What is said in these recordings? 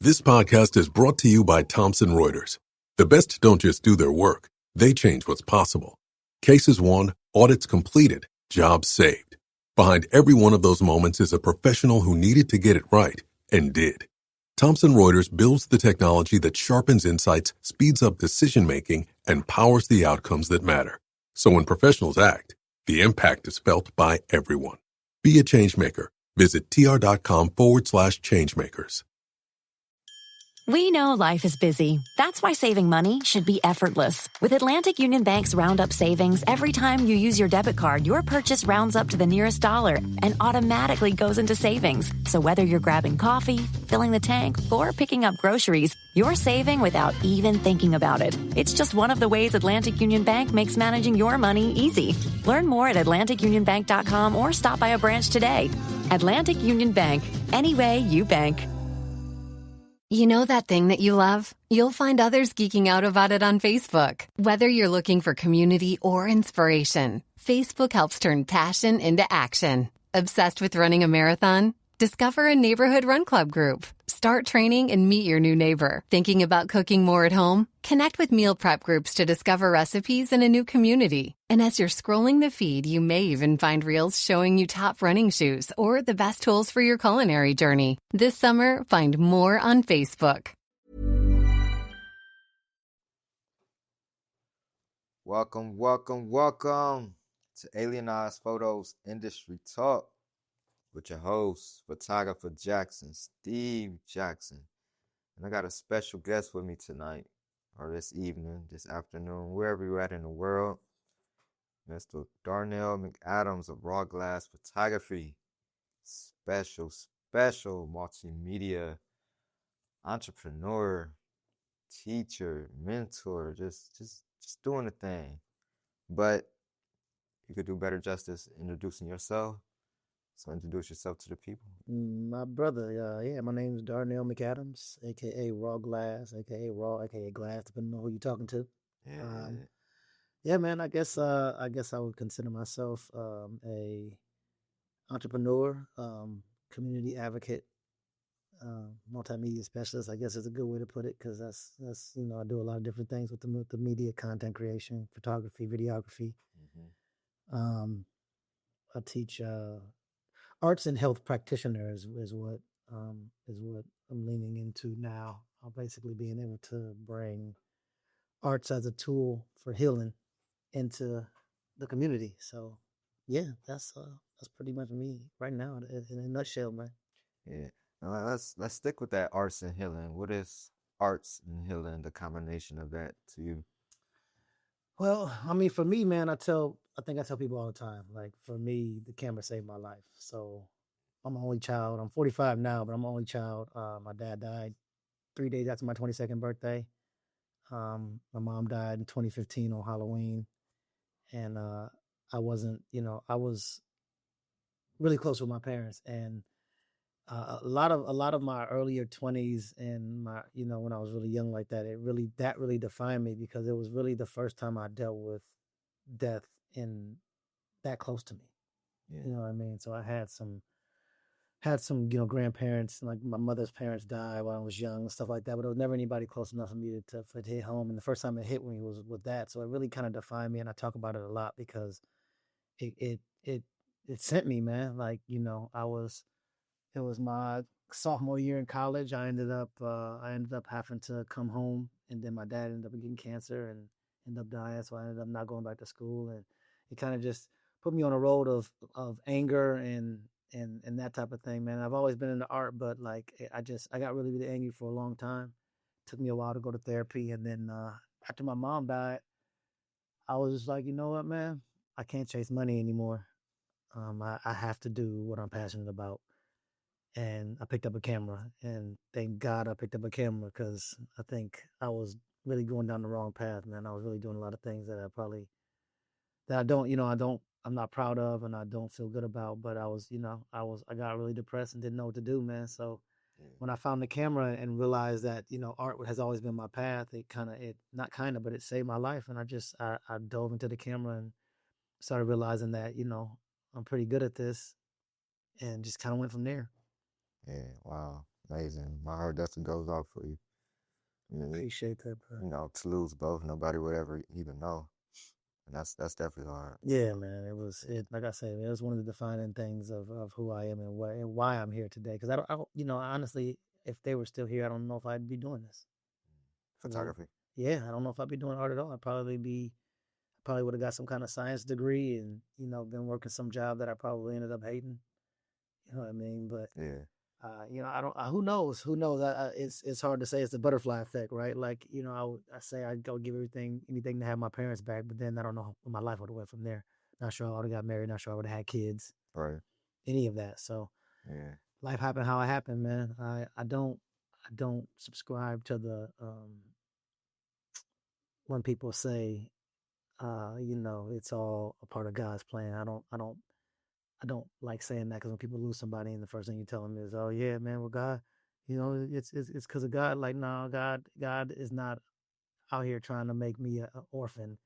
This podcast is brought to you by Thomson Reuters. The best don't just do their work, they change what's possible. Cases won, audits completed, jobs saved. Behind every one of those moments is a professional who needed to get it right and did. Thomson Reuters builds the technology that sharpens insights, speeds up decision-making, and powers the outcomes that matter. So when professionals act, the impact is felt by everyone. Be a changemaker. Visit tr.com/changemakers. We know life is busy. That's why saving money should be effortless. With Atlantic Union Bank's Roundup Savings, every time you use your debit card, your purchase rounds up to the nearest dollar and automatically goes into savings. So whether you're grabbing coffee, filling the tank, or picking up groceries, you're saving without even thinking about it. It's just one of the ways Atlantic Union Bank makes managing your money easy. Learn more at atlanticunionbank.com or stop by a branch today. Atlantic Union Bank. Any way you bank. You know that thing that you love? You'll find others geeking out about it on Facebook. Whether you're looking for community or inspiration, Facebook helps turn passion into action. Obsessed with running a marathon? Discover a neighborhood run club group. Start training and meet your new neighbor. Thinking about cooking more at home? Connect with meal prep groups to discover recipes in a new community. And as you're scrolling the feed, you may even find reels showing you top running shoes or the best tools for your culinary journey. This summer, find more on Facebook. Welcome to Alienized Photos Industry Talk with your host, photographer Steve Jackson. And I got a special guest with me tonight, or this evening, this afternoon, wherever you're at in the world. Mr. Darnell McAdams of Raw Glass Photography. Special multimedia entrepreneur, teacher, mentor, just doing the thing. But you could do better justice introducing yourself. So introduce yourself to the people. My brother, my name is Darnell McAdams, aka Raw Glass, aka Raw, aka Glass, depending on who you're talking to. Yeah. Man, I guess I would consider myself a entrepreneur, community advocate, multimedia specialist. I guess is a good way to put it, because that's I do a lot of different things with the media, content creation, photography, videography. Mm-hmm. I teach arts and health practitioners is what I'm leaning into now. I'm basically being able to bring arts as a tool for healing into the community. So yeah, that's pretty much me right now in a nutshell, man. Yeah. Now let's stick with that arts and healing. What is arts and healing, the combination of that to you? Well, I mean, for me, man, I tell people all the time, like, for me, the camera saved my life. So I'm an only child. I'm 45 now, but I'm an only child. My dad died 3 days after my 22nd birthday. My mom died in 2015 on Halloween. And I was really close with my parents. And a lot of my earlier 20s and my, when I was really young like that, that really defined me, because it was really the first time I dealt with death in that close to me. Yeah. You know what I mean? So I had some grandparents, like my mother's parents died when I was young and stuff like that, but there was never anybody close enough for me for it to hit home. And the first time it hit me was with that. So it really kind of defined me, and I talk about it a lot, because it sent me, man. Like, it was my sophomore year in college. I ended up having to come home, and then my dad ended up getting cancer and ended up dying. So I ended up not going back to school, and it kind of just put me on a road of anger and that type of thing, man. I've always been into art, but like I got really, really angry for a long time. It took me a while to go to therapy, and then after my mom died, I was just like, you know what, man, I can't chase money anymore. I have to do what I'm passionate about. And I picked up a camera, and thank God I picked up a camera, because I think I was really going down the wrong path, man. I was really doing a lot of things that I'm not proud of, and I don't feel good about. But I got really depressed and didn't know what to do, man. So when I found the camera and realized that, art has always been my path, it saved my life. And I dove into the camera and started realizing that, I'm pretty good at this, and just kind of went from there. Yeah, wow. Amazing. My heart definitely goes off for you. I mean, Appreciate that, bro. you know, to lose both, nobody would ever even know. And that's definitely hard. Yeah, man. It like I said, it was one of the defining things of who I am and why I'm here today. Because I don't, you know, honestly, if they were still here, I don't know if I'd be doing this. Photography. Yeah, I don't know if I'd be doing art at all. Probably would have got some kind of science degree and, you know, been working some job that I probably ended up hating. You know what I mean? But Yeah. you know, I don't. Who knows? Who knows? It's hard to say. It's the butterfly effect, right? Like, you know, I say I'd go give anything to have my parents back, but then I don't know what my life would have went from there. Not sure I would have got married. Not sure I would have had kids. Right. Any of that. So Yeah. life happened how it happened, man. I don't subscribe to the when people say, you know, it's all a part of God's plan. I don't like saying that because when people lose somebody and the first thing you tell them is, "Oh yeah, man, well God, you know, it's because of God." Like, no, God is not out here trying to make me an orphan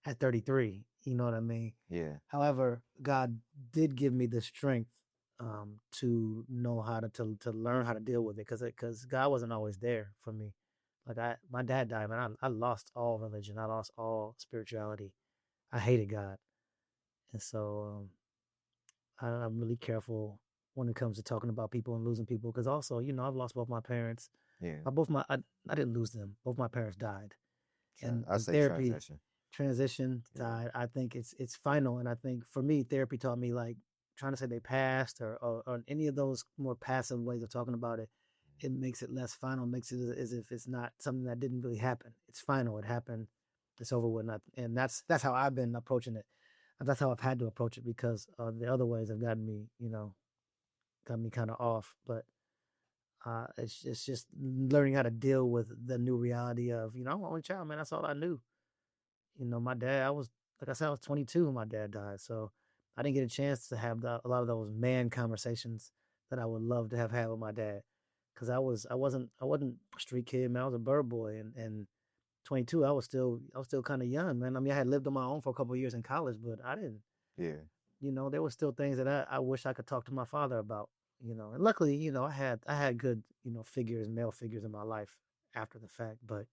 at 33. You know what I mean? Yeah. However, God did give me the strength to know how to learn how to deal with it because God wasn't always there for me. Like my dad died, man. I lost all religion. I lost all spirituality. I hated God, and so I'm really careful when it comes to talking about people and losing people because also, you know, I've lost both my parents. Yeah. I didn't lose them. Both my parents died, and I say therapy transition. Yeah. died. I think it's final, and I think for me, therapy taught me like trying to say they passed or any of those more passive ways of talking about it. It makes it less final. Makes it as if it's not something that didn't really happen. It's final. It happened. It's over with. And that's how I've been approaching it. That's how I've had to approach it because the other ways have gotten me, you know, got me kind of off. But it's just learning how to deal with the new reality of, you know, I'm an only child, man. That's all I knew. You know, my dad, like I said, I was 22 when my dad died. So I didn't get a chance to have a lot of those man conversations that I would love to have had with my dad. Cause I wasn't a street kid, man. I was a bird boy and 22, I was still kind of young, man. I mean, I had lived on my own for a couple of years in college, but I didn't. Yeah. You know, there were still things that I wish I could talk to my father about. You know, and luckily, you know, I had good, you know, male figures in my life after the fact. But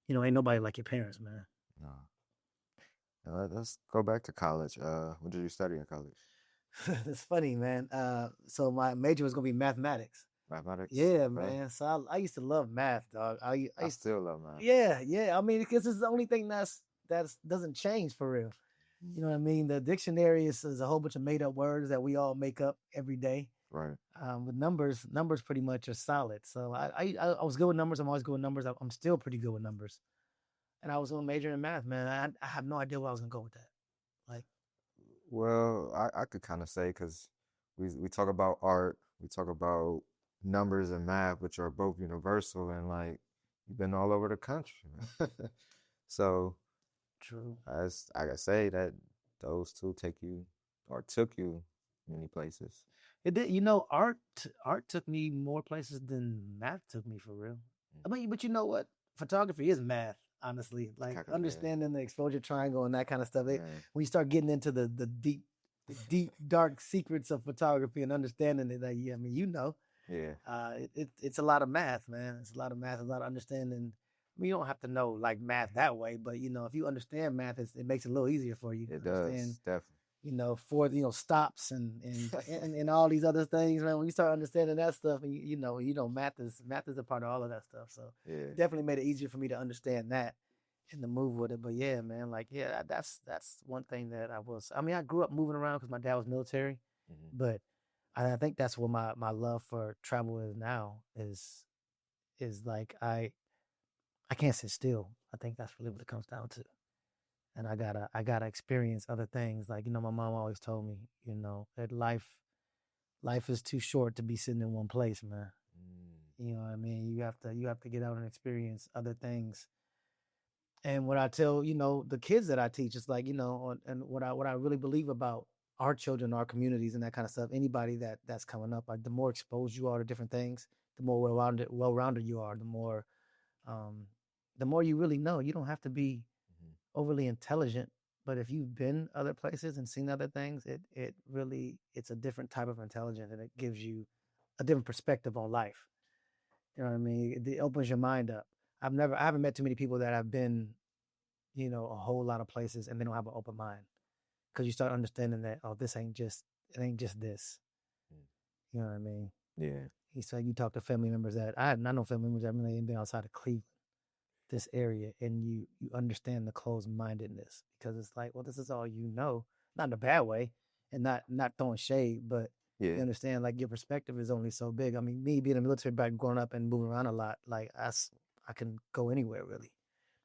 you know, ain't nobody like your parents, man. No. Let's go back to college. What did you study in college? It's funny, man. So my major was gonna be mathematics. Mathematics. Yeah, Okay. man. So I used to love math, dog. I still love math. Yeah. I mean, because it's the only thing that's doesn't change for real. You know what I mean? The dictionary is a whole bunch of made up words that we all make up every day. Right. With numbers pretty much are solid. So I was good with numbers. I'm always good with numbers. I'm still pretty good with numbers. And I was going to major in math, man. I have no idea where I was going to go with that. Like, well, I could kind of say because we talk about art, we talk about numbers and math, which are both universal, and like you've been all over the country. So true. as I gotta say that those two took you many places. It did, you know, art took me more places than math took me for real. I mean, but you know what? Photography is math, honestly. Like understanding the exposure triangle and that kind of stuff. When you start getting into the deep, dark secrets of photography and understanding it, yeah, I mean, you know. Yeah. It's a lot of math, man. It's a lot of math, a lot of understanding. I mean, you don't have to know like math that way, but you know, if you understand math, it makes it a little easier for you. It does, definitely. You know, for stops and all these other things, man. When you start understanding that stuff, and you know, math is a part of all of that stuff. So yeah, definitely made it easier for me to understand that and to move with it. But yeah, man, like that's one thing that I mean, I grew up moving around because my dad was military, but I think that's what my love for travel is now is like I can't sit still. I think that's really what it comes down to. And I gotta experience other things. Like, you know, my mom always told me, you know, that life is too short to be sitting in one place, man. You know what I mean? You have to get out and experience other things. And what I tell, you know, the kids that I teach, it's like, you know, and what I really believe about our children, our communities and that kind of stuff, anybody that's coming up, like the more exposed you are to different things, the more well-rounded you are, the more you really know. You don't have to be overly intelligent, but if you've been other places and seen other things, it really, it's a different type of intelligence and it gives you a different perspective on life. You know what I mean? It opens your mind up. I haven't met too many people that have been, you know, a whole lot of places and they don't have an open mind. Because you start understanding that, oh, it ain't just this. You know what I mean? Yeah. He said you talk to family members that I know family members that really ain't been outside of Cleveland, this area, and you understand the closed mindedness because it's like, well, this is all you know, not in a bad way, and not throwing shade, but you understand like your perspective is only so big. I mean, me being a military back, growing up and moving around a lot, like I can go anywhere really.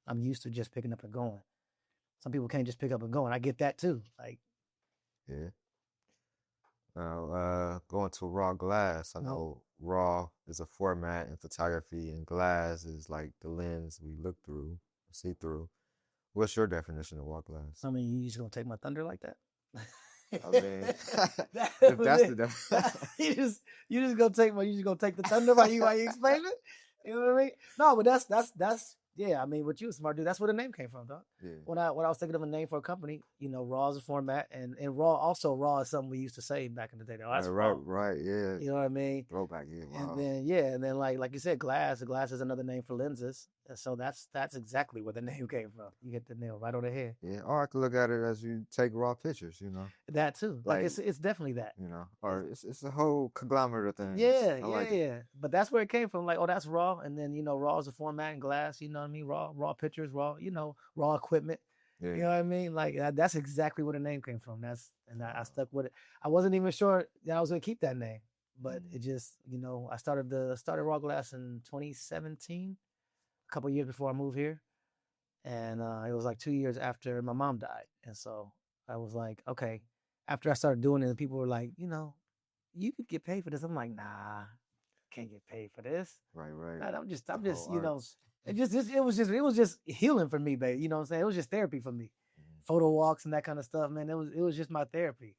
I'm used to just picking up and going. Some people can't just pick up and go, and I get that too. Like, Yeah. Now, going to raw glass. I know raw is a format in photography, and glass is like the lens we look through, see through. What's your definition of raw glass? I mean, you just gonna take my thunder like that? I mean, if that's the definition, you just gonna take the thunder while you explain it. You know what I mean? No, but that's yeah. I mean, what you a smart dude. That's where the name came from, dog. Yeah. When I was thinking of a name for a company, you know, raw is a format, and raw is something we used to say back in the day. Oh, that's raw. Right, yeah. You know what I mean? Throwback, yeah. Wow. And then like you said, glass is another name for lenses. And so that's exactly where the name came from. You hit the nail right on the head. Yeah, or I could look at it as you take raw pictures, you know. That too. Like it's definitely that. You know, or it's a whole conglomerate of things. Yeah. But that's where it came from. Like, oh, that's raw. And then, you know, raw is a format in glass, you know what I mean? Raw pictures, raw, you know, raw equipment. Yeah. You know what I mean? Like that's exactly where the name came from. I stuck with it. I wasn't even sure that I was gonna keep that name. But it just, you know, I started raw glass in 2017. A couple years before I moved here, and it was like 2 years after my mom died, and so I was like, okay. After I started doing it, people were like, you know, you could get paid for this. I'm like, nah, can't get paid for this. Right. I'm just, you know, it was just healing for me, babe. You know what I'm saying? It was just therapy for me. Photo walks and that kind of stuff, man. It was just my therapy.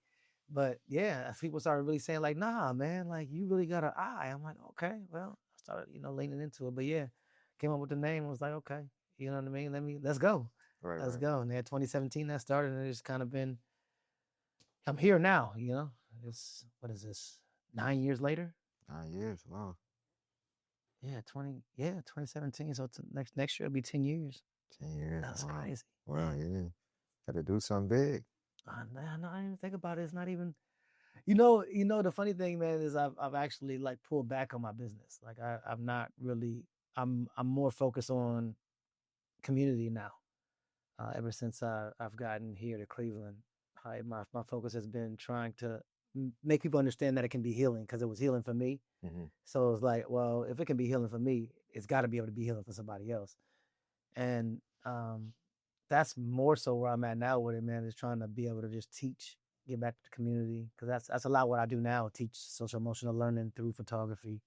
But yeah, people started really saying like, nah, man, like you really got an eye. I'm like, okay, well, I started, you know, leaning into it. But yeah, came up with the name. Was like, okay, you know what I mean? Let's go. Let's go. And then 2017 that started, and it's kind of been. I'm here now. You know, what is this? 9 years later. 9 years. Wow. Yeah, 2017. So next year it'll be 10 years. 10 years. That's crazy. Wow, yeah. Got to do something big. I didn't even think about it. It's not even. You know, the funny thing, man, is I've actually like pulled back on my business. Like I'm not really. I'm more focused on community now. Ever since I've gotten here to Cleveland, my focus has been trying to make people understand that it can be healing, because it was healing for me. Mm-hmm. So it was like, well, if it can be healing for me, it's got to be able to be healing for somebody else. And that's more so where I'm at now with it, man, is trying to be able to just teach, get back to the community, because that's a lot what I do now, teach social emotional learning through photography,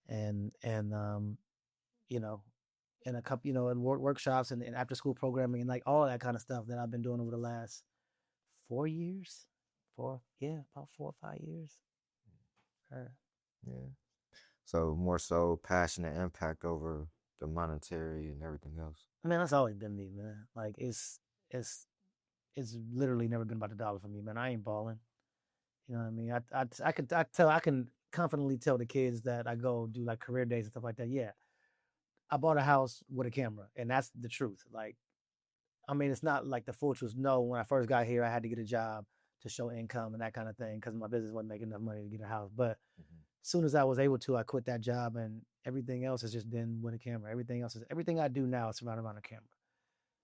and you know, and a couple, you know, and workshops and after school programming and like all of that kind of stuff that I've been doing over the last 4 years. About 4 or 5 years. Yeah. So more so passion and impact over the monetary and everything else. I mean, that's always been me, man. Like it's literally never been about the dollar for me, man. I ain't balling. You know what I mean? I can confidently tell the kids that I go do like career days and stuff like that. Yeah. I bought a house with a camera, and that's the truth. Like, I mean, it's not like the full truth. No, when I first got here, I had to get a job to show income and that kind of thing because my business wasn't making enough money to get a house. But as soon as I was able to, I quit that job, and everything else has just been with a camera. Everything I do now is surrounded around a camera.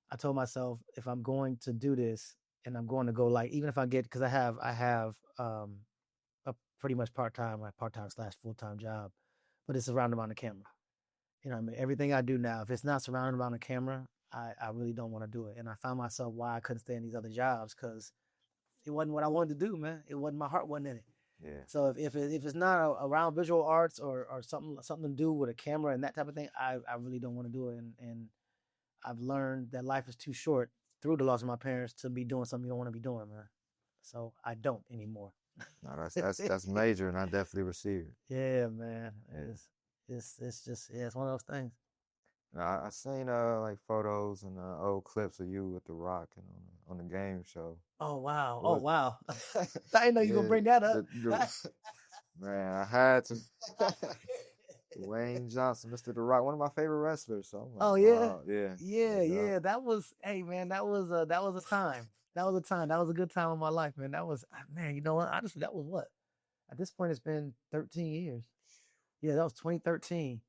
I told myself, if I'm going to do this and I'm going to go, like, even if I get, because I have a pretty much part-time / full-time job, but it's surrounded around the camera. You know what I mean? Everything I do now, if it's not surrounded around a camera, I really don't want to do it. And I found myself why I couldn't stay in these other jobs, because it wasn't what I wanted to do, man. It wasn't, my heart wasn't in it. Yeah. So if it's not around visual arts or something to do with a camera and that type of thing, I really don't want to do it. And I've learned that life is too short through the loss of my parents to be doing something you don't want to be doing, man. So I don't anymore. No, that's major, and I definitely receive it. Yeah, man. It's just it's one of those things. I seen like photos and old clips of you with The Rock and on the game show. Oh wow! Oh wow! I didn't know you were gonna bring that up. Man, I had to. Dwayne Johnson, Mr. The Rock, one of my favorite wrestlers. So I'm like, Oh yeah, wow, yeah, yeah, no doubt. yeah. That was, hey man, that was a time. That was a time. That was a good time in my life, man. That was, man. You know what? Honestly, that was what. At this point, it's been 13 years. Yeah, that was 2013.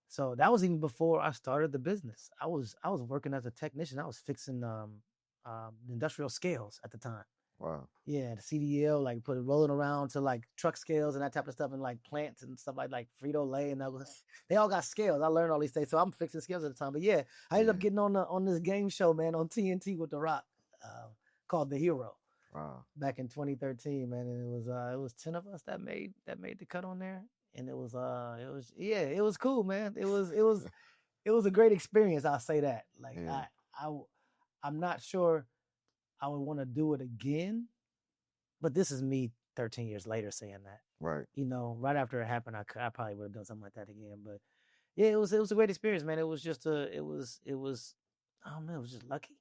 So that was even before I started the business. I was working as a technician. I was fixing industrial scales at the time. Wow. Yeah, the CDL, like put it rolling around to like truck scales and that type of stuff, and like plants and stuff like Frito Lay, and that was, they all got scales. I learned all these things, so I'm fixing scales at the time. But yeah, I ended up getting on this game show, man, on TNT with The Rock, called The Hero. Wow. Back in 2013, man, and it was 10 of us that made the cut on there, and it was cool, man. It was a great experience. I'll say that. Like Yeah. I'm not sure I would want to do it again, but this is me 13 years later saying that. Right. You know, right after it happened, I probably would have done something like that again. But yeah, it was a great experience, man. It was just I don't know, it was just lucky.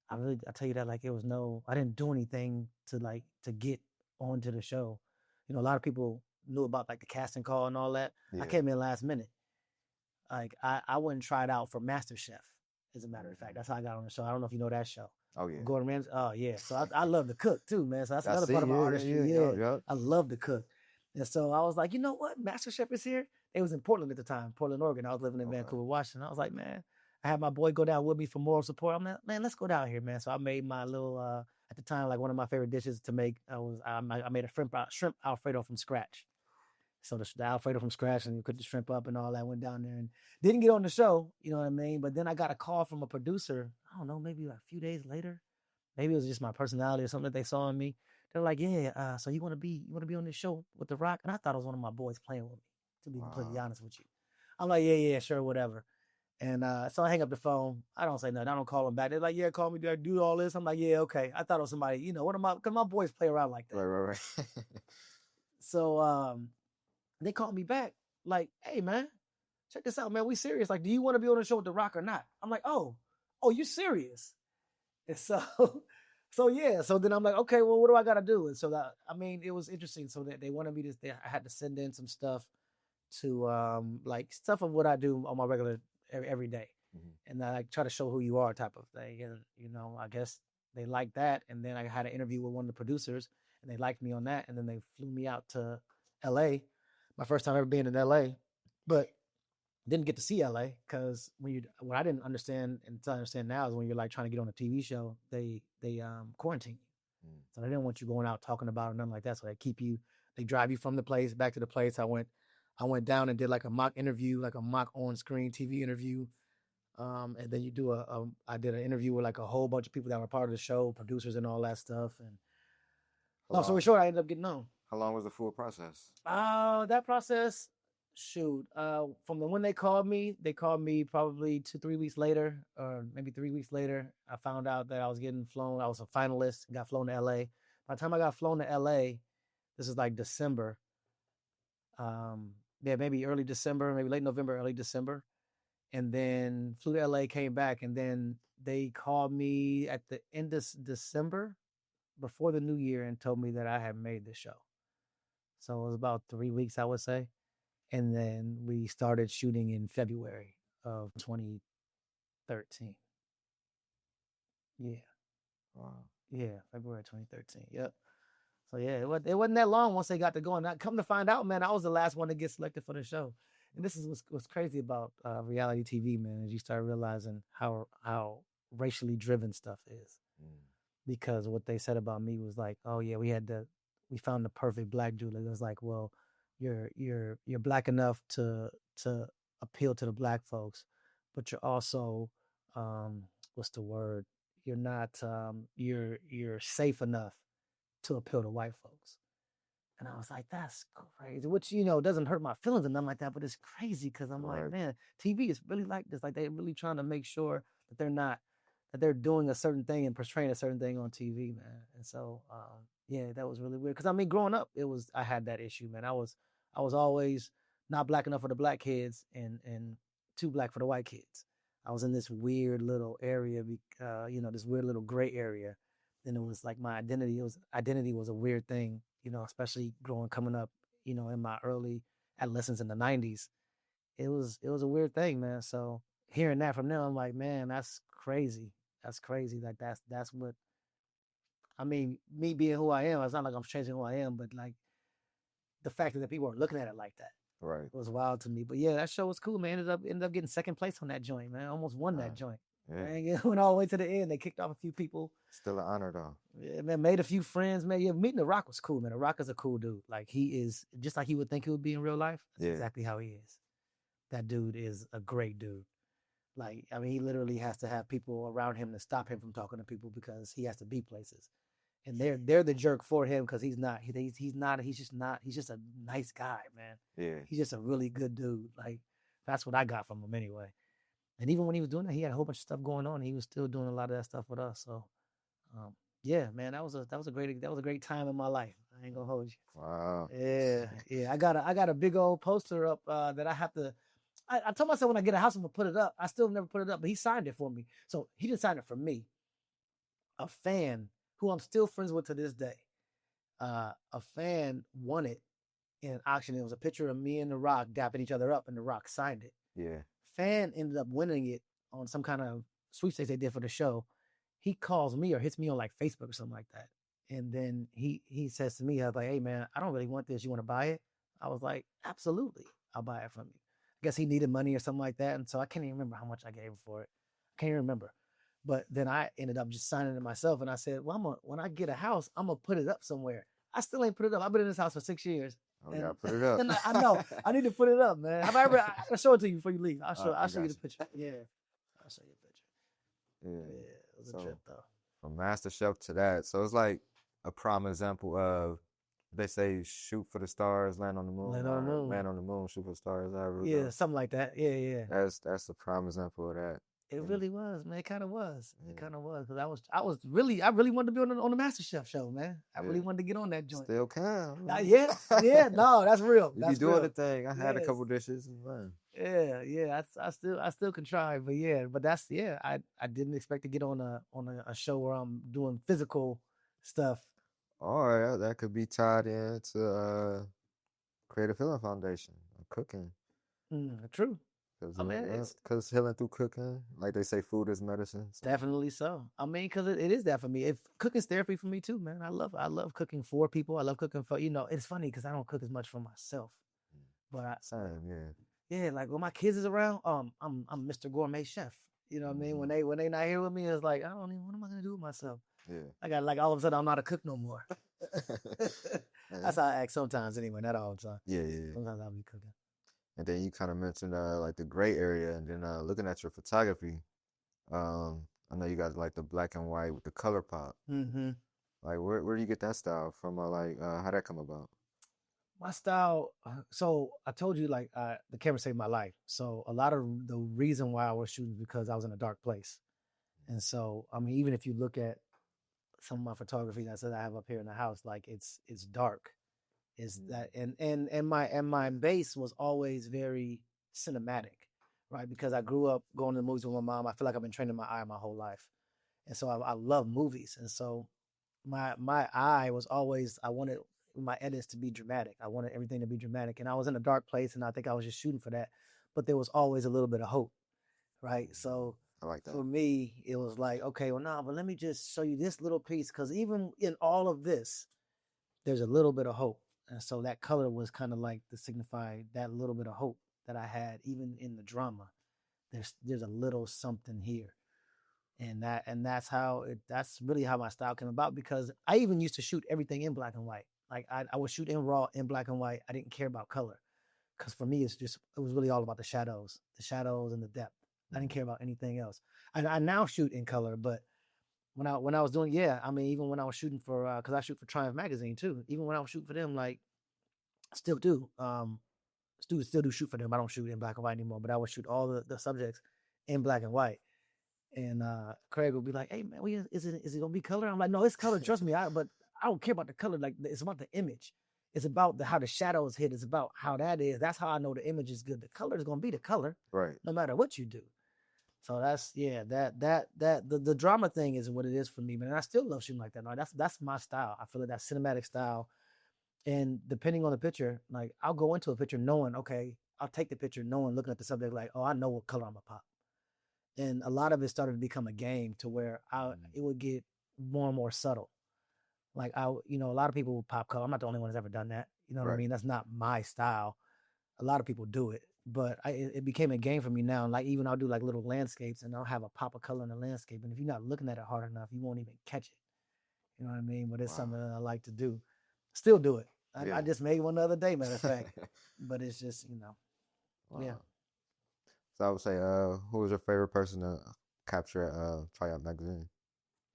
I tell you that, like, I didn't do anything to get onto the show. You know, a lot of people knew about like the casting call and all that. Yeah. I came in last minute. Like I went and tried out for MasterChef, as a matter of fact. That's how I got on the show. I don't know if you know that show. Oh yeah. Gordon Ramsay. Oh yeah. So I love to cook too, man. So that's another part of my artistry. Yeah. I love to cook. And so I was like, you know what? MasterChef is here. It was in Portland at the time, Portland, Oregon. I was living in Vancouver, Washington. I was like, man, I had my boy go down with me for moral support. I'm like, man, let's go down here, man. So I made my little, at the time, like one of my favorite dishes to make. I made a shrimp Alfredo from scratch. So the Alfredo from scratch, and you cooked the shrimp up and all that. Went down there and didn't get on the show, you know what I mean? But then I got a call from a producer. I don't know, maybe like a few days later. Maybe it was just my personality or something that they saw in me. They're like, yeah, so you want to be on this show with The Rock? And I thought it was one of my boys playing with me, to be completely honest with you. I'm like, yeah, sure, whatever. And so I hang up the phone. I don't say nothing. I don't call them back. They're like, yeah, call me. Do I do all this? I'm like, yeah, okay. I thought it was somebody, you know, because my boys play around like that. Right. So they called me back like, hey, man, check this out, man. We serious. Like, do you want to be on the show with The Rock or not? I'm like, oh, you serious? And so yeah. So then I'm like, okay, well, what do I got to do? And so it was interesting. So that they wanted me to, I had to send in some stuff to like stuff of what I do on my regular every day. Mm-hmm. And I like try to show who you are type of thing. And, you know, I guess they liked that. And then I had an interview with one of the producers and they liked me on that. And then they flew me out to LA, my first time ever being in LA, but didn't get to see LA because what I didn't understand and to understand now is when you're like trying to get on a TV show, they quarantine you. So they didn't want you going out talking about it or nothing like that. So they drive you from the place back to the place. I went down and did like a mock interview, like a mock on-screen TV interview. And then you do I did an interview with like a whole bunch of people that were part of the show, producers and all that stuff. And long story short, I ended up getting on. How long was the full process? That process, from when they called me probably 2-3 weeks later, or maybe 3 weeks later. I found out that I was getting flown. I was a finalist, got flown to LA. By the time I got flown to LA, this is like December. Maybe early December, maybe late November, early December. And then flew to LA, came back, and then they called me at the end of December before the new year and told me that I had made the show. So it was about 3 weeks, I would say. And then we started shooting in February of 2013. Yeah. Wow. Yeah, February 2013. Yep. So yeah, it wasn't that long once they got to going. Come to find out, man, I was the last one to get selected for the show. And this is what's crazy about reality TV, man, is you start realizing how racially driven stuff is. Because what they said about me was like, oh yeah, we found the perfect black dude. It was like, well, you're black enough to appeal to the black folks, but you're also what's the word? You're not you're safe enough to appeal to white folks. And I was like, that's crazy. Which, you know, doesn't hurt my feelings or nothing like that, but it's crazy because I'm like, man, TV is really like this. Like they're really trying to make sure that they're doing a certain thing and portraying a certain thing on TV, man. And so, yeah, that was really weird. Because I mean, growing up, I had that issue, man. I was always not black enough for the black kids and too black for the white kids. I was in this weird little area, you know, this weird little gray area. And it was like my identity was a weird thing, you know, especially coming up, you know, in my early adolescence in the 90s. it was a weird thing, man. So hearing that from them, I'm like, man, that's crazy. That's crazy. Like that's what I mean. Me being who I am, it's not like I'm changing who I am, but like the fact that the people are looking at it like that. Right. It was wild to me. But yeah, that show was cool, man. Ended up getting second place on that joint, man. Almost won that joint. Yeah. Man, it went all the way to the end. They kicked off a few people. Still an honor though. Yeah, man, made a few friends, man. Yeah, meeting The Rock was cool, man. The Rock is a cool dude. Like he is just like he would think he would be in real life. That's exactly how he is. That dude is a great dude. Like, I mean, he literally has to have people around him to stop him from talking to people because he has to be places. And they're the jerk for him because he's just a nice guy, man. Yeah. He's just a really good dude. Like, that's what I got from him anyway. And even when he was doing that, he had a whole bunch of stuff going on. He was still doing a lot of that stuff with us. So, yeah, man, that was a great time in my life. I ain't gonna hold you. Wow. Yeah. I got a big old poster up that I have to. I told myself when I get a house, I'm gonna put it up. I still never put it up, but he signed it for me. So he didn't sign it for me. A fan who I'm still friends with to this day. A fan won it in an auction. It was a picture of me and The Rock dapping each other up, and The Rock signed it. Yeah. Fan ended up winning it on some kind of sweepstakes they did for the show. He calls me or hits me on like Facebook or something like that. And then he says to me, I was like, hey man, I don't really want this. You want to buy it? I was like, absolutely. I'll buy it from you. I guess he needed money or something like that. And so I can't even remember how much I gave him for it. I can't even remember. But then I ended up just signing it myself. And I said, well, when I get a house, I'm going to put it up somewhere. I still ain't put it up. I've been in this house for 6 years. Oh, you gotta put it up. And I know. I need to put it up, man. I'll show it to you before you leave. I'll show you the picture. Yeah. I'll show you the picture. Yeah. It was a trip, though. From Master Chef to that. So it's like a prime example of, they say, shoot for the stars, land on the moon. Land on the moon. Land on the moon, shoot for the stars. Yeah, something like that. Yeah. That's a prime example of that. It really was, man. It kind of was. It kind of was. Because I really wanted to be on the Master Chef show, man. I really wanted to get on that joint. Still can. Yeah. No, that's real. You be doing the thing. I had a couple dishes and fun. Yeah. I still can try, but that's I didn't expect to get on a show where I'm doing physical stuff. Or that could be tied into Creative Healing Foundation, cooking. True. Because healing through cooking, like they say, food is medicine. So. Definitely so. I mean, because it is that for me. If cooking's therapy for me too, man. I love cooking for people. I love cooking for it's funny because I don't cook as much for myself. But yeah, like when my kids is around, I'm Mr. Gourmet Chef. You know what I mean? When they not here with me, it's like what am I gonna do with myself? Yeah. I got like all of a sudden I'm not a cook no more. That's how I act sometimes anyway, not all the time. Yeah. Sometimes I'll be cooking. And then you kind of mentioned like the gray area, and then looking at your photography, I know you got like the black and white with the color pop. Mm-hmm. Like where do you get that style from? How'd that come about? My style, so I told you like the camera saved my life. So a lot of the reason why I was shooting is because I was in a dark place. And so, I mean, even if you look at some of my photography that I have up here in the house, like it's dark. Is that and my base was always very cinematic, right? Because I grew up going to the movies with my mom. I feel like I've been training my eye my whole life, and so I love movies. And so my eye was always, I wanted my edits to be dramatic. I wanted everything to be dramatic, and I was in a dark place, and I think I was just shooting for that. But there was always a little bit of hope, right? So I like that. For me, it was like, okay, well, no, but let me just show you this little piece, because even in all of this, there's a little bit of hope. And so that color was kind of like to signify that little bit of hope that I had, even in the drama. There's a little something here, and that's really how my style came about. Because I even used to shoot everything in black and white. Like I would shoot in raw in black and white. I didn't care about color, because for me it was really all about the shadows and the depth. I didn't care about anything else. I now shoot in color, but when I was doing, even when I was shooting for, because I shoot for Triumph magazine too. Even when I was shooting for them, like, still do, still do shoot for them. I don't shoot in black and white anymore, but I would shoot all the subjects in black and white. And Craig would be like, "Hey man, is it gonna be color?" I'm like, "No, it's color. Trust me." But I don't care about the color. Like, it's about the image. It's about how the shadows hit. It's about how that is. That's how I know the image is good. The color is gonna be the color, right? No matter what you do. So that's the drama thing is what it is for me, man. And I still love shooting like that. No, that's my style. I feel like that cinematic style. And depending on the picture, like I'll go into a picture knowing, okay, I'll take the picture knowing, looking at the subject like, oh, I know what color I'm gonna pop. And a lot of it started to become a game to where it would get more and more subtle. Like a lot of people will pop color. I'm not the only one that's ever done that. You know what I mean? That's not my style. A lot of people do it, but it became a game for me now. Like even I'll do like little landscapes and I'll have a pop of color in the landscape. And if you're not looking at it hard enough, you won't even catch it. You know what I mean? But it's something that I like to do. Still do it. I just made one the other day, matter of fact. But it's just, yeah. So I would say, who was your favorite person to capture at Tryout Magazine?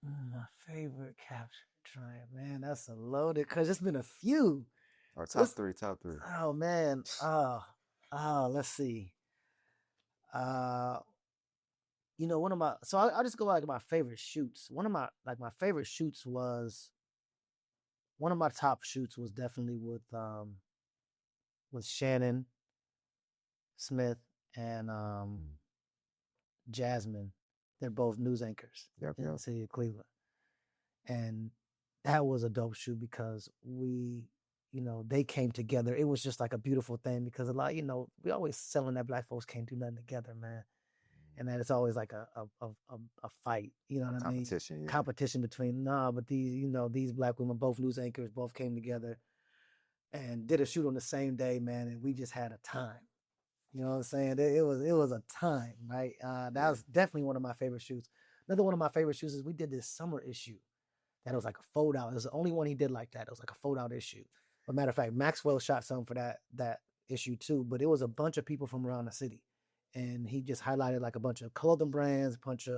My favorite capture Triumph, man, that's a loaded because it's been a few. Or top three. Oh man. Let's see. One of my I'll just go like my favorite shoots. One of my favorite shoots was one of my top shoots was definitely with Shannon Smith and Jasmine. They're both news anchors in the city of Cleveland. And that was a dope shoot because they came together. It was just like a beautiful thing because a lot, we always selling that black folks can't do nothing together, man. And that it's always like a fight, you know what I mean? Competition between, but these black women, both news anchors, both came together and did a shoot on the same day, man. And we just had a time. You know what I'm saying? It was a time, right? That was definitely one of my favorite shoots. Another one of my favorite shoots is we did this summer issue. That was like a fold out. It was the only one he did like that. It was like a fold out issue. But matter of fact, Maxwell shot some for that issue too. But it was a bunch of people from around the city, and he just highlighted like a bunch of clothing brands, just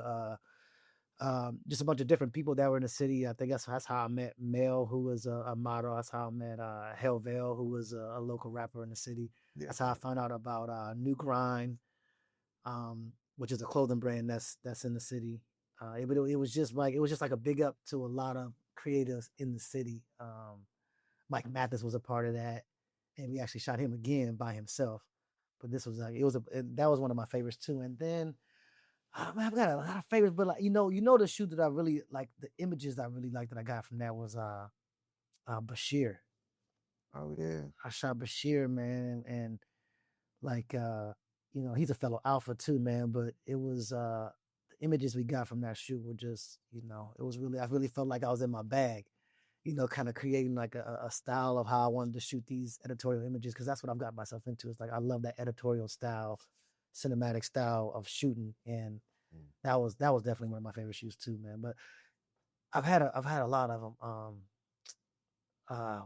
a bunch of different people that were in the city. I think that's how I met Mel, who was a model. That's how I met Hellvale, who was a local rapper in the city. Yeah. That's how I found out about New Grind, which is a clothing brand that's in the city. It was just like a big up to a lot of creatives in the city. Mike Mathis was a part of that, and we actually shot him again by himself. But this was like that was one of my favorites too. And then I've got a lot of favorites, but like the shoot that I really like, the images I really liked that I got from that was Bashir. Oh yeah, I shot Bashir, man, and like he's a fellow alpha too, man. But it was images we got from that shoot were just, it was really, I really felt like I was in my bag, kind of creating like a style of how I wanted to shoot these editorial images. Cause that's what I've got myself into. It's like, I love that editorial style, cinematic style of shooting. And that was definitely one of my favorite shoots too, man. But I've had a lot of them.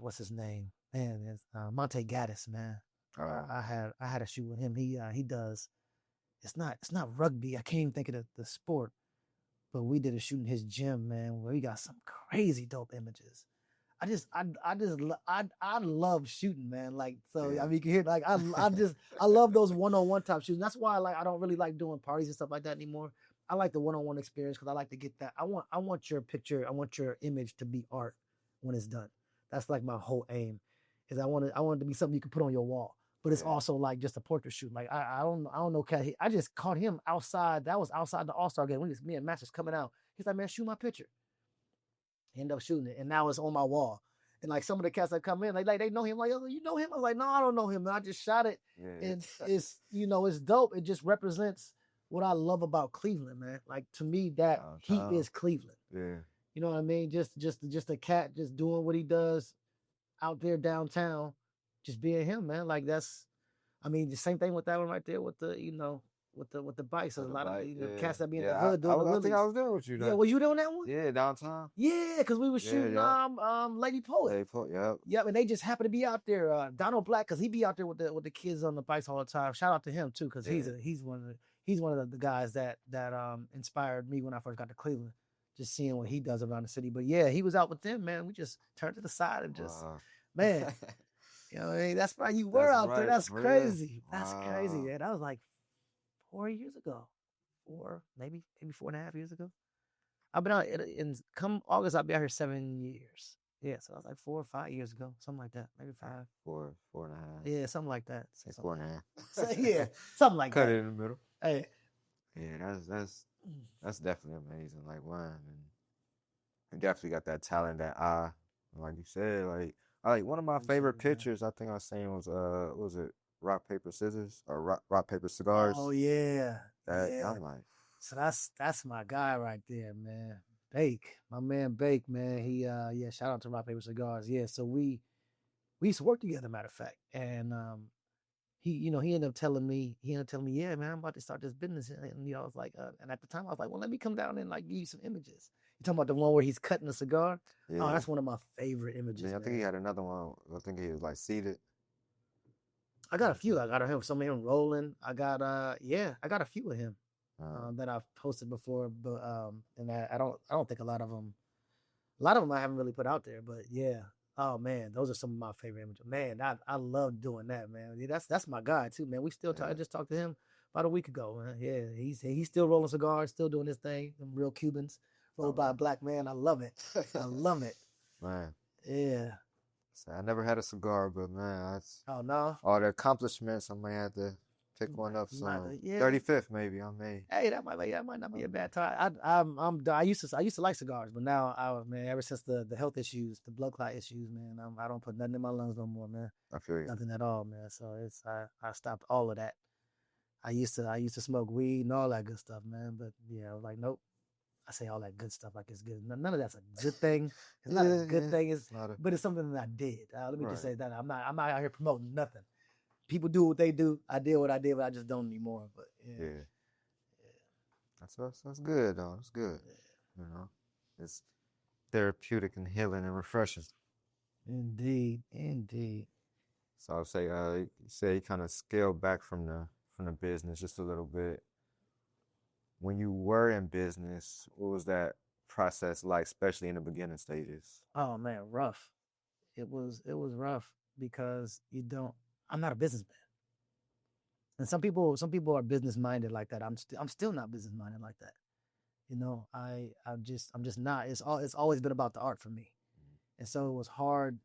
What's his name? Man, it's Monte Gaddis, man. I had a shoot with him. He does, it's not rugby. I can't even think of the sport, but we did a shoot in his gym, man, where we got some crazy dope images. I love shooting, man. Like, so, yeah. I mean, you can hear, like, I love those one-on-one type shooting. That's why I don't really like doing parties and stuff like that anymore. I like the one-on-one experience because I like to get that. I want your picture, I want your image to be art when it's done. That's like my whole aim, is I want it to be something you can put on your wall. But it's also like just a portrait shoot. Like I don't know. I just caught him outside. That was outside the All-Star game. Me and Masters coming out. He's like, man, shoot my picture. He ended up shooting it, and now it's on my wall. And like some of the cats that come in, they know him. Like, oh, you know him? I was like, no, I don't know him. Man. I just shot it, and it's it's dope. It just represents what I love about Cleveland, man. Like, to me, that he is Cleveland. Yeah, you know what I mean? Just a cat just doing what he does out there downtown. Just being him, man. Like, that's, I mean, the same thing with that one right there with the, with the bikes. There's a lot of cats that be in the hood doing the I think I was there with you. Yeah, was you doing that one? Yeah, downtown. Yeah, because we were shooting Lady Poet. Lady Poet, yep. Yep, and they just happened to be out there. Donald Black, because he be out there with the kids on the bikes all the time. Shout out to him too, because he's one of the guys that inspired me when I first got to Cleveland. Just seeing what he does around the city. But yeah, he was out with them, man. We just turned to the side and just man. You know what I mean? That's why you were out there. That's crazy. That's crazy. Yeah, that was like 4 years ago. Maybe 4.5 years ago. I've been out in come August, I'll be out here 7 years. Yeah, so I was like 4 or 5 years ago. Something like that. Maybe 5. 4.5. Yeah, something like that. Say 4.5. So, yeah, something like that. Cut it in the middle. Hey. Yeah, that's definitely amazing. Like, one, and you definitely got that talent, that like you said, like one of my favorite pictures I think I seen was it rock paper scissors or rock paper cigars. Oh yeah, That yeah. I'm like, So that's my guy right there, man. Bake, my man Bake, man. He yeah, shout out to Rock Paper Cigars. Yeah, so we used to work together, matter of fact. And he ended up telling me, yeah, man, I'm about to start this business. And I was like, and at the time I was like, well, let me come down and like give you some images. You talking about the one where he's cutting a cigar? yeah. Oh, that's one of my favorite images. Then I think he had another one. I think he was like seated. I got a few. I got some of him rolling. I got a few of him that I've posted before, but and I don't think a lot of them I haven't really put out there, but yeah. Oh man, those are some of my favorite images. Man, I love doing that, man. Yeah, that's my guy too, man. We still talk. I just talked to him about a week ago, man. Yeah, he's still rolling cigars, still doing his thing. Them real Cubans rolled by a black man. I love it. I love it. Man. Yeah. So I never had a cigar, but man, that's Oh no. all the accomplishments. I might have to pick one up soon. Yeah. 35th maybe. I may. Hey, that might not be a bad time. I used to like cigars, but now man, ever since the health issues, the blood clot issues, man, I don't put nothing in my lungs no more, man. I feel you. Nothing at all, man. So I stopped all of that. I used to smoke weed and all that good stuff, man. But yeah, I was like, nope. I say all that good stuff like it's good. None of that's a good thing. It's not a good thing. But it's something that I did. Let me just say that I'm not out here promoting nothing. People do what they do. I did what I did, but I just don't anymore. But yeah. That's good though. It's good. Yeah. You know, it's therapeutic and healing and refreshing. Indeed. So I would say, you say you kind of scaled back from the business just a little bit. When you were in business, what was that process like, especially in the beginning stages? Oh man, rough. It was rough because I'm not a businessman. And some people are business minded like that. I'm still not business minded like that. You know, I'm just not. It's always been about the art for me. And so it was hard.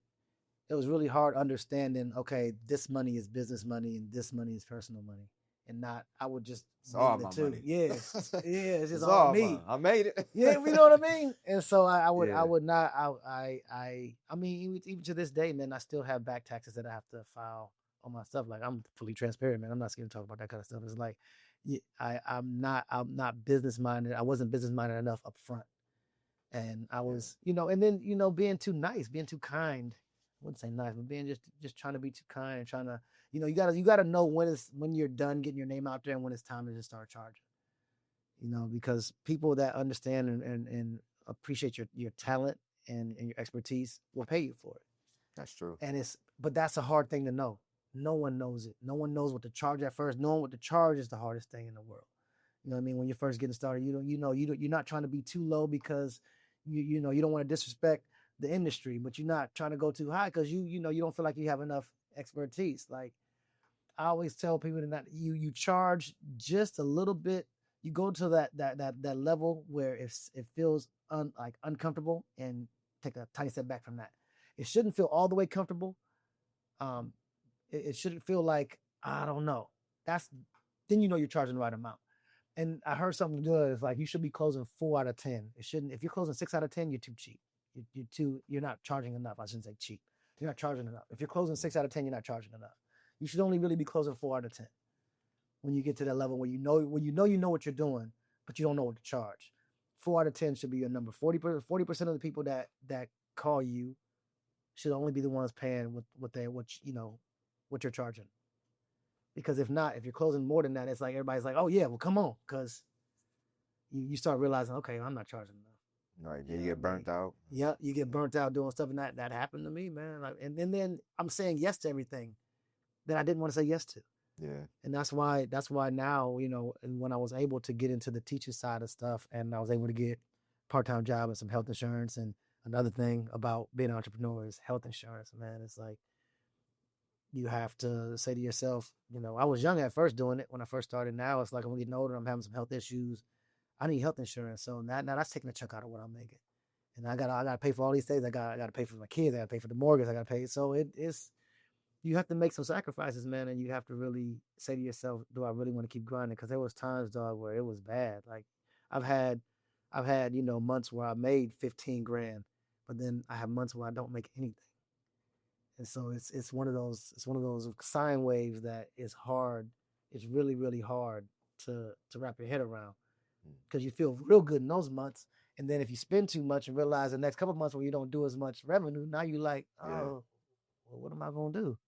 It was really hard understanding, okay, this money is business money and this money is personal money. And not, I would just it's all my money. Yeah, it's just all me. I made it. Yeah, you know what I mean. And so I would not. I mean, even to this day, man, I still have back taxes that I have to file on my stuff. Like I'm fully transparent, man. I'm not scared to talk about that kind of stuff. It's like, I'm not business minded. I wasn't business minded enough up front, and I was, and then being too nice, being too kind. I wouldn't say nice, but being just trying to be too kind and trying to, you gotta know when you're done getting your name out there and when it's time to just start charging. Because people that understand and appreciate your talent and your expertise will pay you for it. That's true. But that's a hard thing to know. No one knows it. No one knows what to charge at first. Knowing what to charge is the hardest thing in the world. You know what I mean? When you're first getting started, you're not trying to be too low because you don't want to disrespect the industry, but you're not trying to go too high because you don't feel like you have enough expertise. Like I always tell people that you charge just a little bit. You go to that level where it feels uncomfortable and take a tiny step back from that. It shouldn't feel all the way comfortable. It shouldn't feel like, I don't know. Then you're charging the right amount. And I heard something good. It's like you should be closing 4 out of 10. It shouldn't. If you're closing 6 out of 10, you're too cheap. You're not charging enough. I shouldn't say cheap. You're not charging enough. If you're closing 6 out of 10, you're not charging enough. You should only really be closing 4 out of 10. When you get to that level where you know what you're doing, but you don't know what to charge. 4 out of 10 should be your number. 40% of the people that call you should only be the ones paying what you're charging. Because if not, if you're closing more than that, it's like everybody's like, oh yeah, well come on, because you start realizing, okay, I'm not charging enough. Right, you get burnt out. Yeah, you get burnt out doing stuff, and that happened to me, man. Like, and then I'm saying yes to everything that I didn't want to say yes to. Yeah. And that's why now, and when I was able to get into the teacher side of stuff, and I was able to get part-time job and some health insurance, and another thing about being an entrepreneur is health insurance, man. It's like you have to say to yourself, I was young at first doing it when I first started. Now it's like I'm getting older, I'm having some health issues. I need health insurance. So now that's taking a chunk out of what I'm making. And I gotta pay for all these things. I gotta pay for my kids, I gotta pay for the mortgage, I gotta pay. So it's you have to make some sacrifices, man, and you have to really say to yourself, do I really want to keep grinding? Because there was times, dog, where it was bad. Like I've had months where I made 15 grand, but then I have months where I don't make anything. And so it's one of those sine waves that is hard. It's really, really hard to wrap your head around, because you feel real good in those months. And then if you spend too much and realize the next couple of months where you don't do as much revenue, now you like, well, what am I gonna do?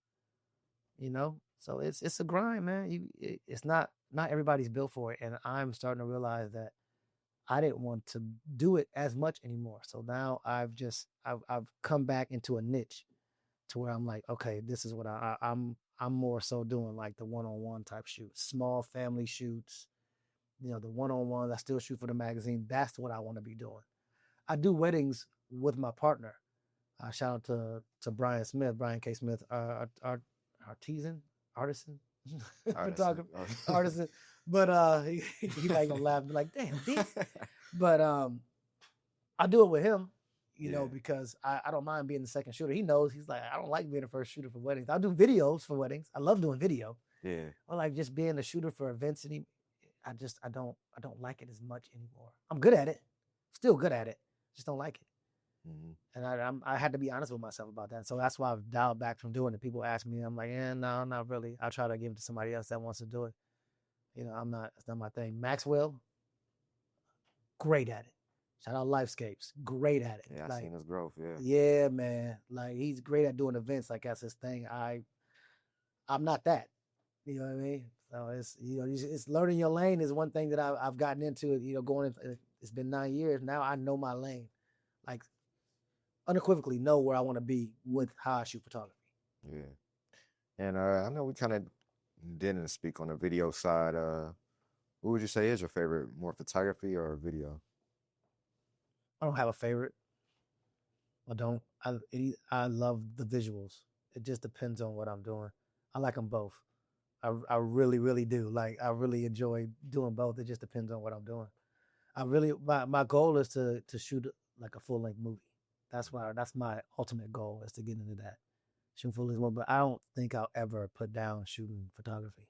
So it's a grind, man. It's not everybody's built for it, and I'm starting to realize that I didn't want to do it as much anymore. So now I've come back into a niche to where I'm like, okay, this is what I'm more so doing, like the one-on-one type shoots, small family shoots, the one-on-ones. I still shoot for the magazine. That's what I want to be doing. I do weddings with my partner. Shout out to Brian K. Smith, artisan, photographer, artisan. But he like gonna laugh, be like, damn, this. But I do it with him, because I don't mind being the second shooter. He knows, he's like, I don't like being the first shooter for weddings. I do videos for weddings. I love doing video. Yeah. Or like just being the shooter for events, and I don't like it as much anymore. I'm good at it, still good at it, just don't like it. And I had to be honest with myself about that. So that's why I've dialed back from doing it. People ask me, I'm like, no, not really. I'll try to give it to somebody else that wants to do it. It's not my thing. Maxwell, great at it. Shout out Lifescapes, great at it. Yeah, I've seen his growth. Yeah. Yeah, man. Like, he's great at doing events. Like, that's his thing. I'm not that. You know what I mean? So it's learning your lane is one thing that I've gotten into. It's been 9 years now. I know my lane, like unequivocally know where I want to be with how I shoot photography. Yeah, and I know we kind of didn't speak on the video side. What would you say is your favorite, more photography or video? I don't have a favorite. I don't. I love the visuals. It just depends on what I'm doing. I like them both. I really, really do. Like, I really enjoy doing both. It just depends on what I'm doing. My goal is to shoot like a full-length movie. That's my ultimate goal, is to get into that. Shoot full-length movie. But I don't think I'll ever put down shooting photography.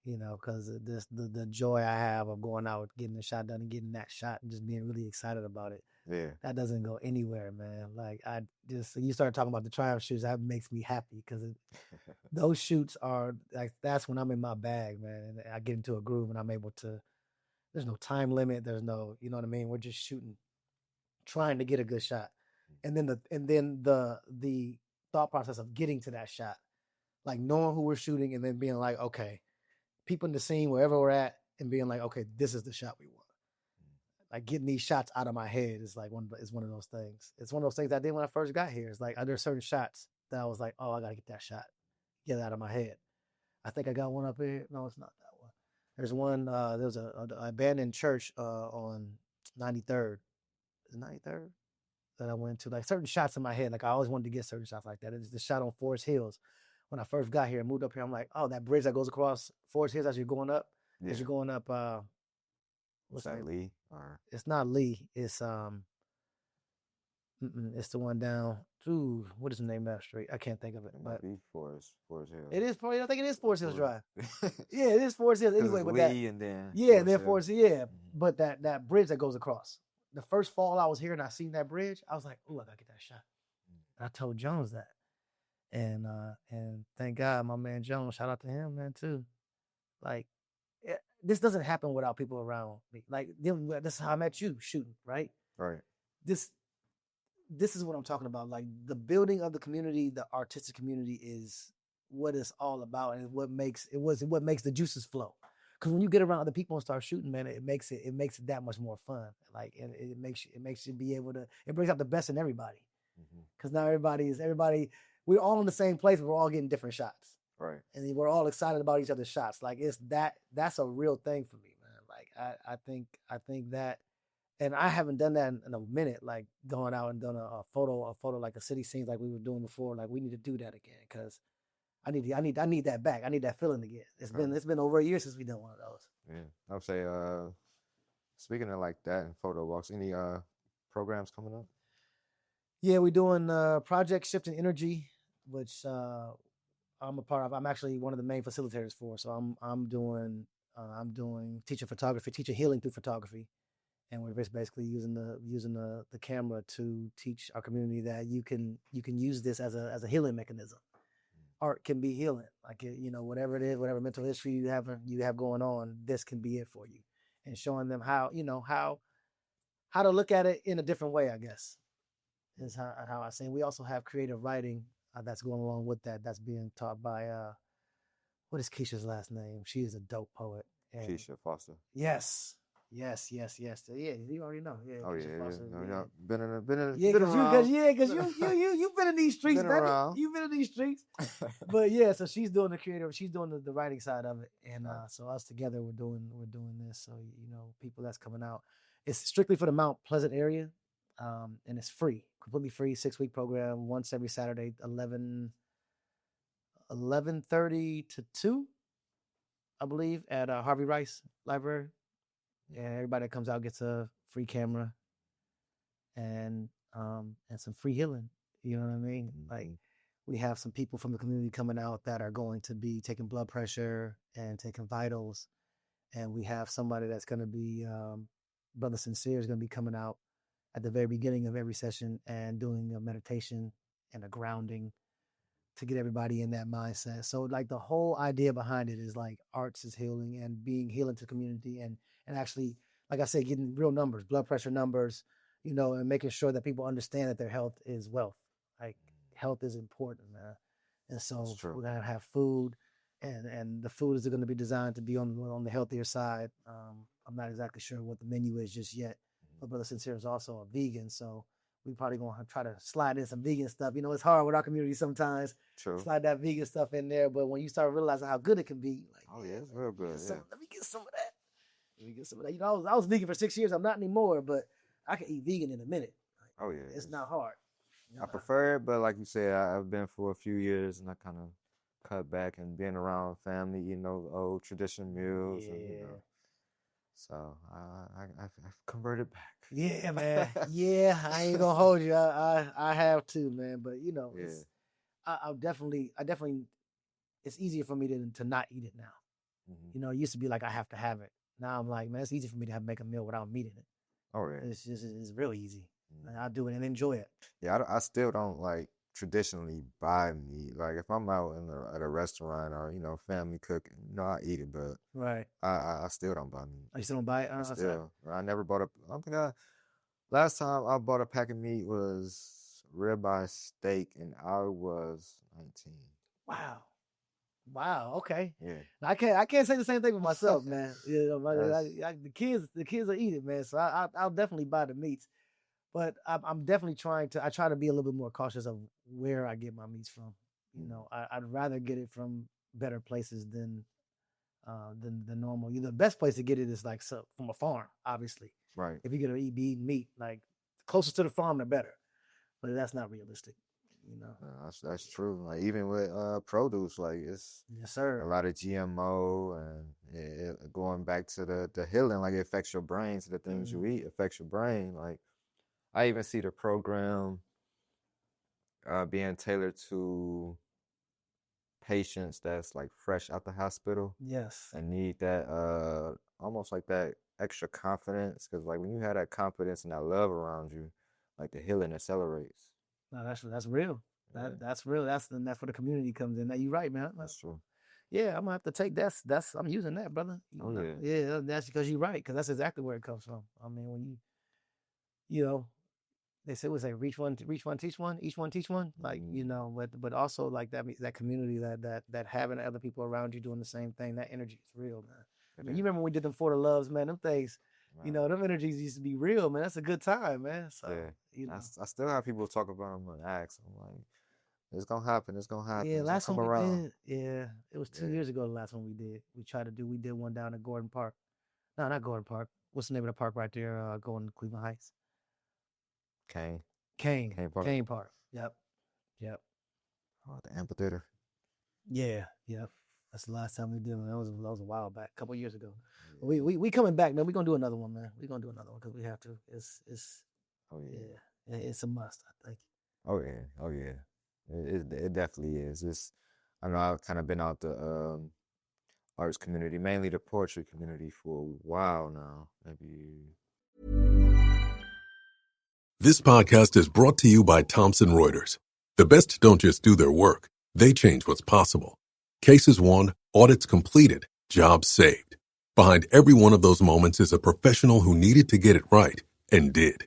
Because the joy I have of going out, getting the shot done and getting that shot and just being really excited about it. Yeah. That doesn't go anywhere, man. Like, you started talking about the triumph shoots, that makes me happy, because those shoots are like, that's when I'm in my bag, man. And I get into a groove and I'm able to, there's no time limit. There's no, you know what I mean? We're just shooting, trying to get a good shot. And then the thought process of getting to that shot, like knowing who we're shooting and then being like, okay, people in the scene, wherever we're at, and being like, okay, this is the shot we want. Like, getting these shots out of my head is like one of those things. It's one of those things I did when I first got here. It's like, there's certain shots that I was like, oh, I gotta get that shot, get it out of my head. I think I got one up here. No, it's not that one. There's one. There was a abandoned church on 93rd. Is it 93rd that I went to? Like, certain shots in my head. Like, I always wanted to get certain shots like that. It's the shot on Forest Hills. When I first got here and moved up here, I'm like, oh, that bridge that goes across Forest Hills as you're going up. Yeah. As you're going up, what's that? Lee? Or it's not Lee. It's it's the one down. Ooh, what is the name of that street? I can't think of it. It might be Forest Hills. It is. I think it is Forest Hills Drive. Yeah, it is Forest Hills. Anyway, with Lee that, and then Forest Hills. Yeah, but that bridge that goes across. The first fall I was here and I seen that bridge, I was like, oh, I gotta get that shot. And I told Jones that. And thank God, my man Jones, shout out to him, man, too. Like, this doesn't happen without people around me. Like, this is how I met you, shooting, right? Right. This is what I'm talking about. Like, the building of the community, the artistic community, is what it's all about, and what makes the juices flow. Because when you get around other people and start shooting, man, it makes it that much more fun. Like, it makes you be able to. It brings out the best in everybody. Because now everybody. We're all in the same place, but we're all getting different shots. Right. And we're all excited about each other's shots. Like, that's a real thing for me, man. Like, I think that, and I haven't done that in a minute, like going out and done a photo like a city scenes like we were doing before. Like, we need to do that again, because I need that back. I need that feeling again. It's been over a year since we done one of those. Yeah. I would say, speaking of like that and photo walks, any programs coming up? Yeah, we're doing Project Shift and Energy, which I'm a part of. I'm actually one of the main facilitators for. So I'm doing teaching photography, teaching healing through photography, and we're just basically using the camera to teach our community that you can use this as a healing mechanism. Art can be healing, like whatever it is, whatever mental history you have going on, this can be it for you, and showing them how to look at it in a different way, I guess, is how I say. We also have creative writing that's going along with that. That's being taught by what is Keisha's last name? She is a dope poet. And Keisha Foster. Yes. Yeah, you already know. Yeah. Oh Keisha yeah, Foster, yeah. Been in because you've been in these streets. Been around. You've been in these streets. But yeah, so she's doing the creative. She's doing the writing side of it, and so us together we're doing this. So people that's coming out, it's strictly for the Mount Pleasant area, and it's free, completely free, 6-week program, once every Saturday, 11:30 to 2, I believe, at Harvey Rice Library. And everybody that comes out gets a free camera and some free healing. You know what I mean? Like, we have some people from the community coming out that are going to be taking blood pressure and taking vitals. And we have somebody that's going to be, Brother Sincere is going to be coming out at the very beginning of every session and doing a meditation and a grounding to get everybody in that mindset. So like the whole idea behind it is like arts is healing and being healing to community and actually, like I said, getting real numbers, blood pressure numbers, and making sure that people understand that their health is wealth. Like, health is important, man. And so we're going to have food, and the food is going to be designed to be on the healthier side. I'm not exactly sure what the menu is just yet, but Brother Sincere is also a vegan, so we probably going to try to slide in some vegan stuff. It's hard with our community sometimes. True. Slide that vegan stuff in there, but when you start realizing how good it can be, like, oh yeah, it's real good. Let me get some of that. I was vegan for 6 years. I'm not anymore, but I can eat vegan in a minute. Oh yeah, it's not hard. I prefer it, but like you said, I've been for a few years, and I kind of cut back and being around family, old traditional meals. Yeah. And, so I've converted back. Yeah, man. Yeah, I ain't gonna hold you. I have too, man. But I definitely, it's easier for me to not eat it now. Mm-hmm. It used to be like I have to have it. Now I'm like, man, it's easy for me to make a meal without meat in it. Oh yeah, it's real easy. And I do it and enjoy it. Yeah, I still don't like traditionally buy meat. Like if I'm out at a restaurant or family cooking, I eat it, but right, I still don't buy meat. You still don't buy it? I never bought I think last time I bought a pack of meat was ribeye steak, and I was 19. Wow. Okay. Yeah. I can't say the same thing for myself, man. The kids will eat it, man. So I'll definitely buy the meats, but I'm definitely try to be a little bit more cautious of where I get my meats from. I'd rather get it from better places than the normal. The best place to get it is from a farm, obviously. Right. If you're gonna eat meat, like closest to the farm, the better. But that's not realistic. That's true. Like even with produce, like it's yes, sir. A lot of GMO, and going back to the healing, like it affects your brain. So the things you eat affects your brain. Like I even see the program being tailored to patients that's like fresh out the hospital. Yes. And need that almost like that extra confidence, because like when you have that confidence and that love around you, like the healing accelerates. No, that's real. That's real. That's where the community comes in. Now, you're right, man. That's true. Yeah, I'm gonna have to take I'm using that, brother. Oh yeah. Yeah, that's because you're right. Because that's exactly where it comes from. I mean, when they say each one teach one, each one teach one. Like but also like that community that having other people around you doing the same thing. That energy is real, man. I mean, you remember when we did them For the Loves, man? Them things. Right. Them energies used to be real, man. That's a good time, man. So, I still have people talk about them and ask. I'm like, it's gonna happen. It's gonna happen. Yeah, last one we did. Yeah, it was 2 years ago. The last one we did. We did one down at Gordon Park. No, not Gordon Park. What's the name of the park right there? Going to Cleveland Heights. Kane Park. Yep. Oh, the amphitheater. Yeah. Yep. That's the last time we did one. That was a while back, a couple years ago. Yeah. We coming back, man. We're gonna do another one, man. We're gonna do another one because we have to. It's oh yeah. It's a must, I think. Oh yeah. It definitely is. I know I've kind of been out the arts community, mainly the poetry community, for a while now. Maybe This podcast is brought to you by Thomson Reuters. The best don't just do their work, they change what's possible. Cases won, audits completed, jobs saved. Behind every one of those moments is a professional who needed to get it right and did.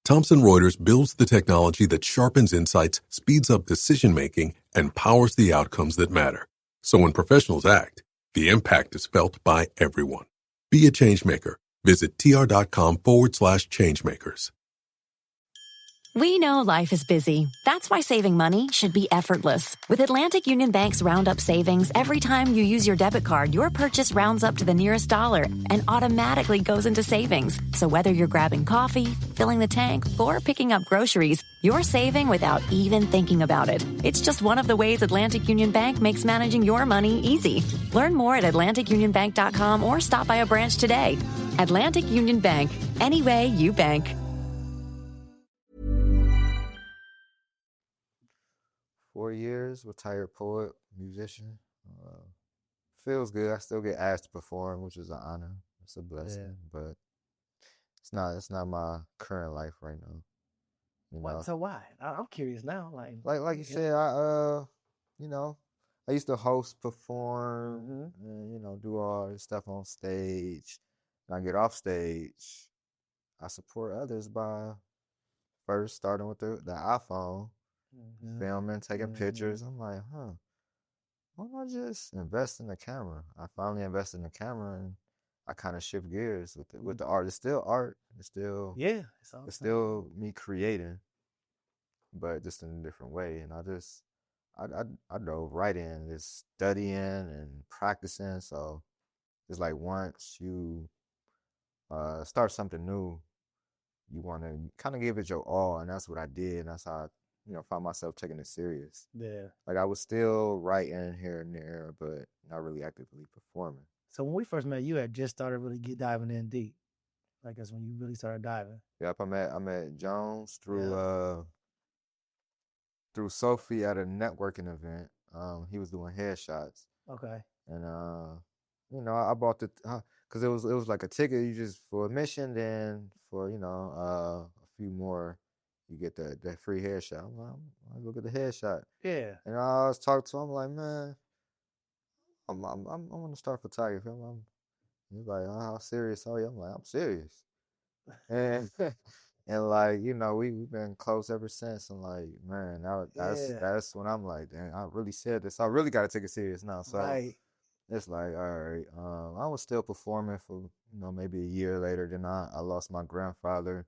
Thomson Reuters builds the technology that sharpens insights, speeds up decision-making, and powers the outcomes that matter. So when professionals act, the impact is felt by everyone. Be a changemaker. Visit tr.com/changemakers. We know life is busy. That's why saving money should be effortless. With Atlantic Union Bank's Roundup Savings, every time you use your debit card, your purchase rounds up to the nearest dollar and automatically goes into savings. So whether you're grabbing coffee, filling the tank, or picking up groceries, you're saving without even thinking about it. It's just one of the ways Atlantic Union Bank makes managing your money easy. Learn more at atlanticunionbank.com or stop by a branch today. Atlantic Union Bank. Any way you bank. 4 years, retired poet, musician. Feels good. I still get asked to perform, which is an honor. It's a blessing, but it's not my current life right now. You know, So why? I'm curious now. like you said, I used to host, perform, and do all this stuff on stage. When I get off stage, I support others by first starting with the iPhone. Filming, taking pictures. I'm like, why don't I just invest in the camera? I finally invested in the camera, and I kind of shift gears with the art. It's still art. It's still it's still me creating, but just in a different way. And I dove right in, just studying and practicing. So it's like once you start something new, you want to kind of give it your all, and that's what I did. And that's how I found myself taking it serious. Yeah. Like I was still writing here and there, but not really actively performing. So when we first met, you had just started really diving in deep. Like that's when you really started diving. Yep, I met Jones through Sophie at a networking event. He was doing headshots. Okay. And I bought because it was like a ticket you just for admission, then for a few more you get that free headshot. I'm like, I look at the headshot. Yeah. And I was talking to him like, man, I want to start photography. He's like, how serious are you? I'm like, I'm serious. And and like, we've been close ever since. I'm like, man, that's when I'm like, dang, I really said this. I really got to take it serious now. So it's like, all right. I was still performing for maybe a year later. Then I lost my grandfather.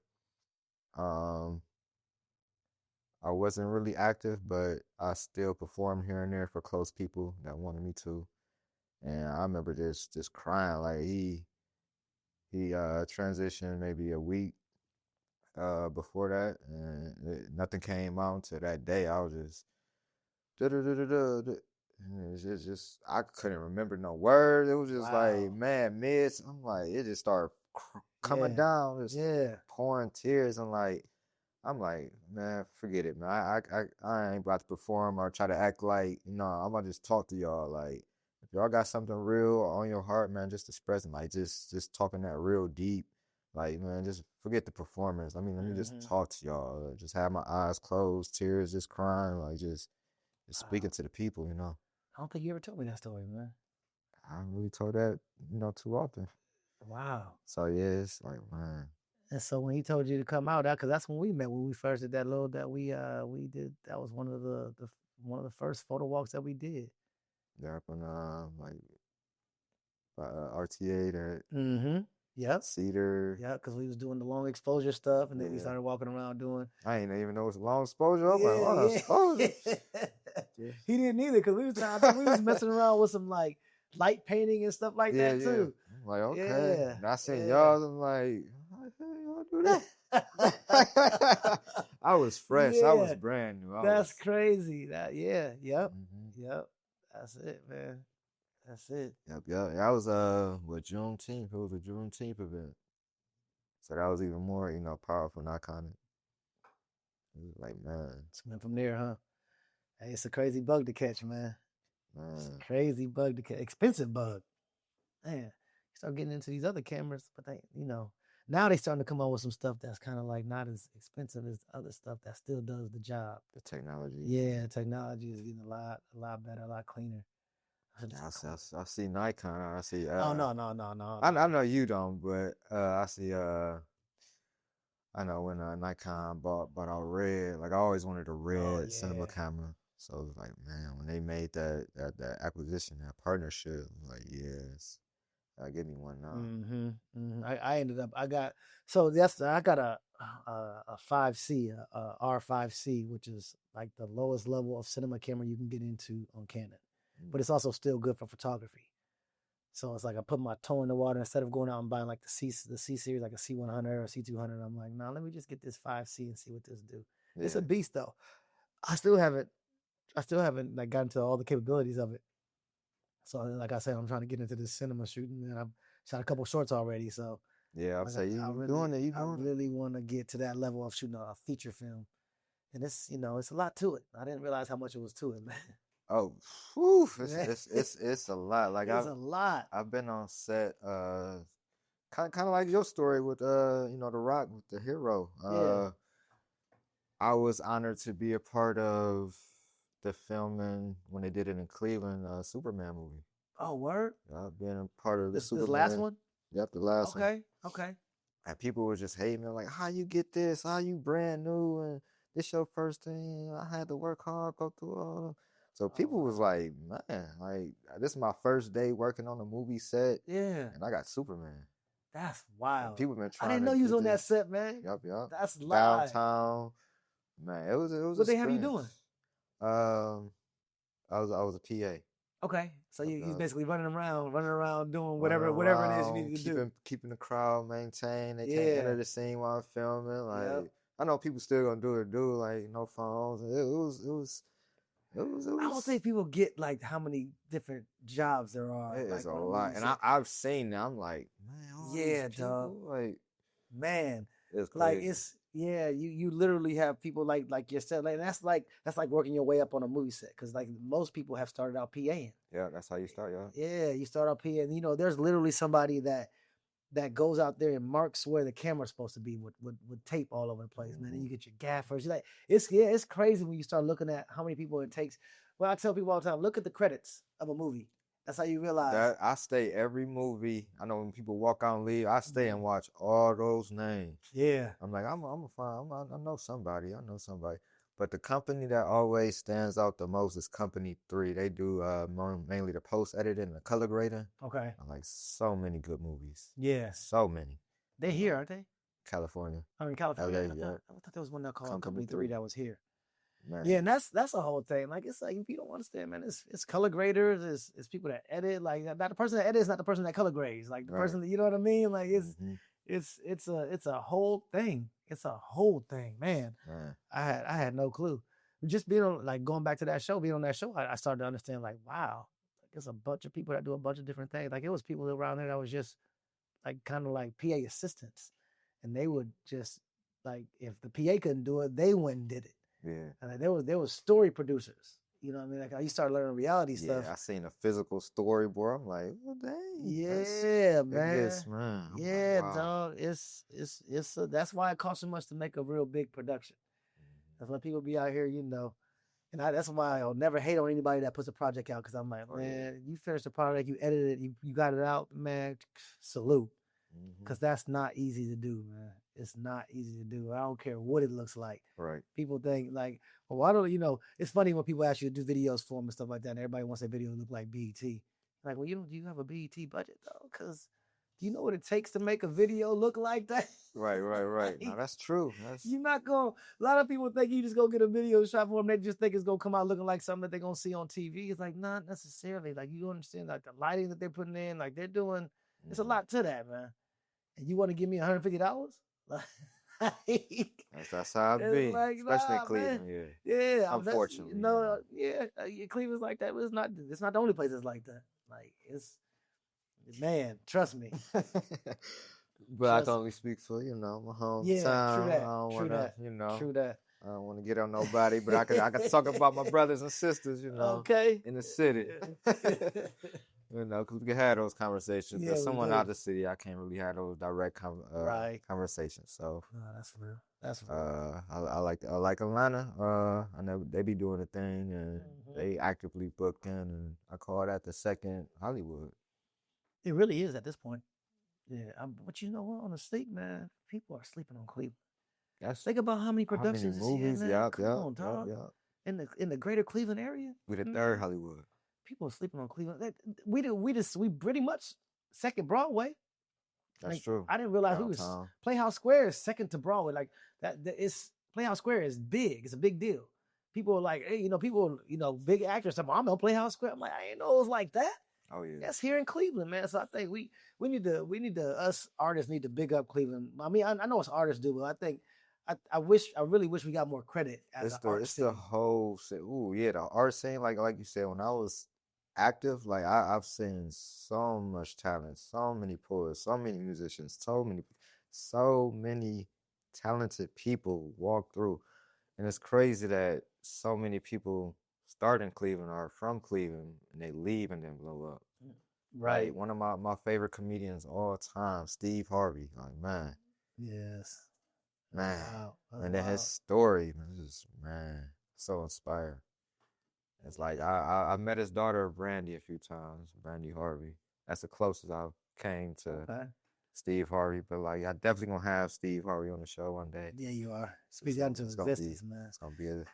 I wasn't really active, but I still performed here and there for close people that wanted me to. And I remember just crying. Like he transitioned maybe a week before that, and nothing came out until that day. I was just and it's just I couldn't remember no words. It was just like, man, miss. I'm like, it just started coming down, just pouring tears. I'm like, man, forget it, man. I ain't about to perform or try to act like, I'm gonna just talk to y'all. Like, if y'all got something real on your heart, man, just express it. Like, just talking that real deep. Like, man, just forget the performance. Let me just talk to y'all. Just have my eyes closed, tears, just crying, like just speaking to the people, I don't think you ever told me that story, man. I haven't really told that, too often. Wow. So yeah, it's like, man. And so when he told you to come out, because that's when we met, when we first did that we did. That was one of the first photo walks that we did. Yeah, up on RTA that. Yep. Cedar. Yeah, because we was doing the long exposure stuff, and then we started walking around doing. I ain't even know it's long exposure. I'm like, long exposure. He didn't either, because we was messing around with some like light painting and stuff like that too. I'm like, okay. And I seen y'all. I'm like, how the hell y'all do that? I was fresh. I was brand new. That's crazy. Yep. That's it, man. That's it. Yep. I was with Juneteenth. It was a Juneteenth event, so that was even more, powerful and iconic. It was like, man. It's went from there, huh? Hey, it's a crazy bug to catch, man. It's a crazy bug to catch. Expensive bug. Man, you start getting into these other cameras, but they, Now they starting to come up with some stuff that's kind of like not as expensive as other stuff that still does the job. The technology. Yeah, technology is getting a lot better, a lot cleaner. I see Nikon. I see. Oh no. I know you don't, but I see. I know when Nikon bought out Red. Like I always wanted a Red cinema camera. So it was like, man, when they made that acquisition, that partnership, like yes, give me one now. I ended up. I got a 5C, a R5C, which is like the lowest level of cinema camera you can get into on Canon, but it's also still good for photography. So it's like I put my toe in the water instead of going out and buying like the C series, like a C100 or C200. I'm like, nah, let me just get this 5C and see what this do. Yeah. It's a beast though. I still haven't like gotten to all the capabilities of it. So like I said, I'm trying to get into this cinema shooting, and I've shot a couple shorts already. So yeah, I'll say you doing it. I really want to get to that level of shooting a feature film, and it's it's a lot to it. I didn't realize how much it was to it, man. Oh, whew, it's a lot. Like it's a lot. I've been on set, kind of like your story with The Rock with the hero. I was honored to be a part of the filming when they did it in Cleveland, Superman movie. Oh, word! I've been a part of the Superman. This last one. Yep, the last one. Okay. And people were just hating me, like, how you get this? How you brand new and this your first thing? I had to work hard, go through all. So people was like, man, like this is my first day working on a movie set. Yeah. And I got Superman. That's wild. And people been trying. I didn't know you was on that set, man. Yep. That's live. Downtown. Man, it was. What they have you doing? I was a PA. Okay, so you basically running around doing whatever it is you need to do. Keeping the crowd maintained. They can't enter the scene while filming. Like I know people still gonna do it. Like no phones. It was. I don't think people get like how many different jobs there are. It like, is a lot, and I've seen that. I'm like, man, dog. Like, man, it's crazy. Like it's you literally have people like yourself. Like that's like working your way up on a movie set because like most people have started out PAing. Yeah, that's how you start. Yeah, you start out PAing. There's literally somebody that goes out there and marks where the camera's supposed to be with tape all over the place, man. And you get your gaffers. You're like, it's crazy when you start looking at how many people it takes. Well, I tell people all the time, look at the credits of a movie. That's how you realize. That I stay every movie. I know when people walk out and leave, I stay and watch all those names. Yeah. I'm like, I know somebody. But the company that always stands out the most is Company 3. They do mainly the post editing and the color grading. Okay. I like so many good movies. Yeah. So many. They're here, aren't they? California. I mean, California. LA, I thought there was one that called Company 3 that was here. Man. Yeah, and that's a whole thing. Like it's like if you don't understand, man, it's color graders, it's people that edit. Like not the person that edits, not the person that color grades. Like the person that, you know what I mean? Like it's a whole thing. It's a whole thing, man. I had no clue. Just being on, like going back to that show, being on that show, I started to understand like, wow, there's a bunch of people that do a bunch of different things. Like it was people around there that was just like kind of like PA assistants, and they would just like if the PA couldn't do it, they went and did it. Yeah, and like, there was story producers. You know what I mean? Like you start learning reality stuff. Yeah, I seen a physical storyboard. I'm like, well, dang. Yeah, man. Man. Yeah, like, wow. dog. It's that's why it costs so much to make a real big production. That's why people be out here, and that's why I'll never hate on anybody that puts a project out because I'm like, man, you finished the project, you edited it, you got it out, man. Salute, because that's not easy to do, man. It's not easy to do. I don't care what it looks like. Right. People think like, well, why don't it's funny when people ask you to do videos for them and stuff like that, and everybody wants their video to look like BET. Like, well, do you have a BET budget though? Because do you know what it takes to make a video look like that? Right. Like, no, that's true. You're not going. A lot of people think you just go get a video shot for them. They just think it's gonna come out looking like something that they're gonna see on TV. It's like not necessarily. Like you understand, like the lighting that they're putting in, like they're doing. It's a lot to that, man. And you want to give me $150? That's how it be, like, especially in Cleveland. Man. Yeah, unfortunately. Cleveland's like that, but it's not the only place that's like that. Like man, trust me. But I can only speak for my hometown. Yeah, true that. I don't true want that. I don't want to get on nobody, but I can talk about my brothers and sisters, Okay. in the city. You know, because we can have those conversations. Yeah, But we someone do. out the city, I can't really have those direct Right. conversations. So, No, that's real. That's real. I like Atlanta. I know they be doing a thing and they actively booking, and I call that the second Hollywood. It really is at this point. Yeah, but you know what? On the state, man, people are sleeping on Cleveland. That's Think about how many how many productions is here, movies? man. Yup, Come yup, on, yup, dog. yup. In the greater Cleveland area, We the third man, Hollywood. people are sleeping on Cleveland. We pretty much second Broadway. That's Like, true. I didn't realize we was Downtown. Playhouse Square is second to Broadway. Like it's Playhouse Square is big. It's a big deal. People are like, hey, big actors. I'm on Playhouse Square. I'm like, I didn't know it was like that. Oh yeah. That's here in Cleveland, man. So I think we need to us artists need to big up Cleveland. I mean, I know it's artists do, but I think I really wish we got more credit as It's the whole the art scene. Like you said, when I was active, like I've seen so much talent, so many poets, so many musicians, so many talented people walk through. And it's crazy that so many people start in Cleveland or from Cleveland and they leave and then blow up. Right. Like, one of my favorite comedians all time, Steve Harvey. Like, man. Yes. Man. Wow. And then his story, man, so inspired. It's like I met his daughter Brandy a few times, Brandy Harvey. That's the closest I came to Steve Harvey. But like, I definitely gonna have Steve Harvey on the show one day. Yeah, you are. Speak out into existence, man. It's gonna be a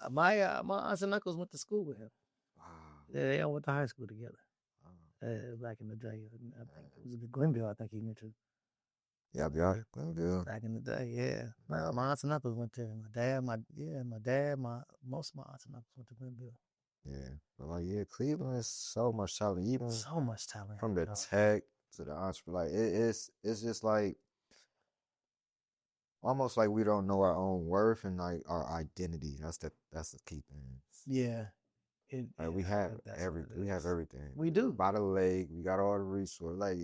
my aunts and uncles went to school with him. wow. Yeah, they all went to high school together. Back in the day, I think it was Glenville. I think he went to. Yeah, Glenville. Back in the day, yeah. My aunts and uncles went there. My dad, most of my aunts and uncles went to Glenville. Yeah, but like, Cleveland is so much talent, even So much talent from the tech to the entrepreneur. Like, it's just like almost like we don't know our own worth and like our identity. That's the key thing. Yeah. Like, we have everything. We have everything. We do. By the lake, we got all the resources. Like,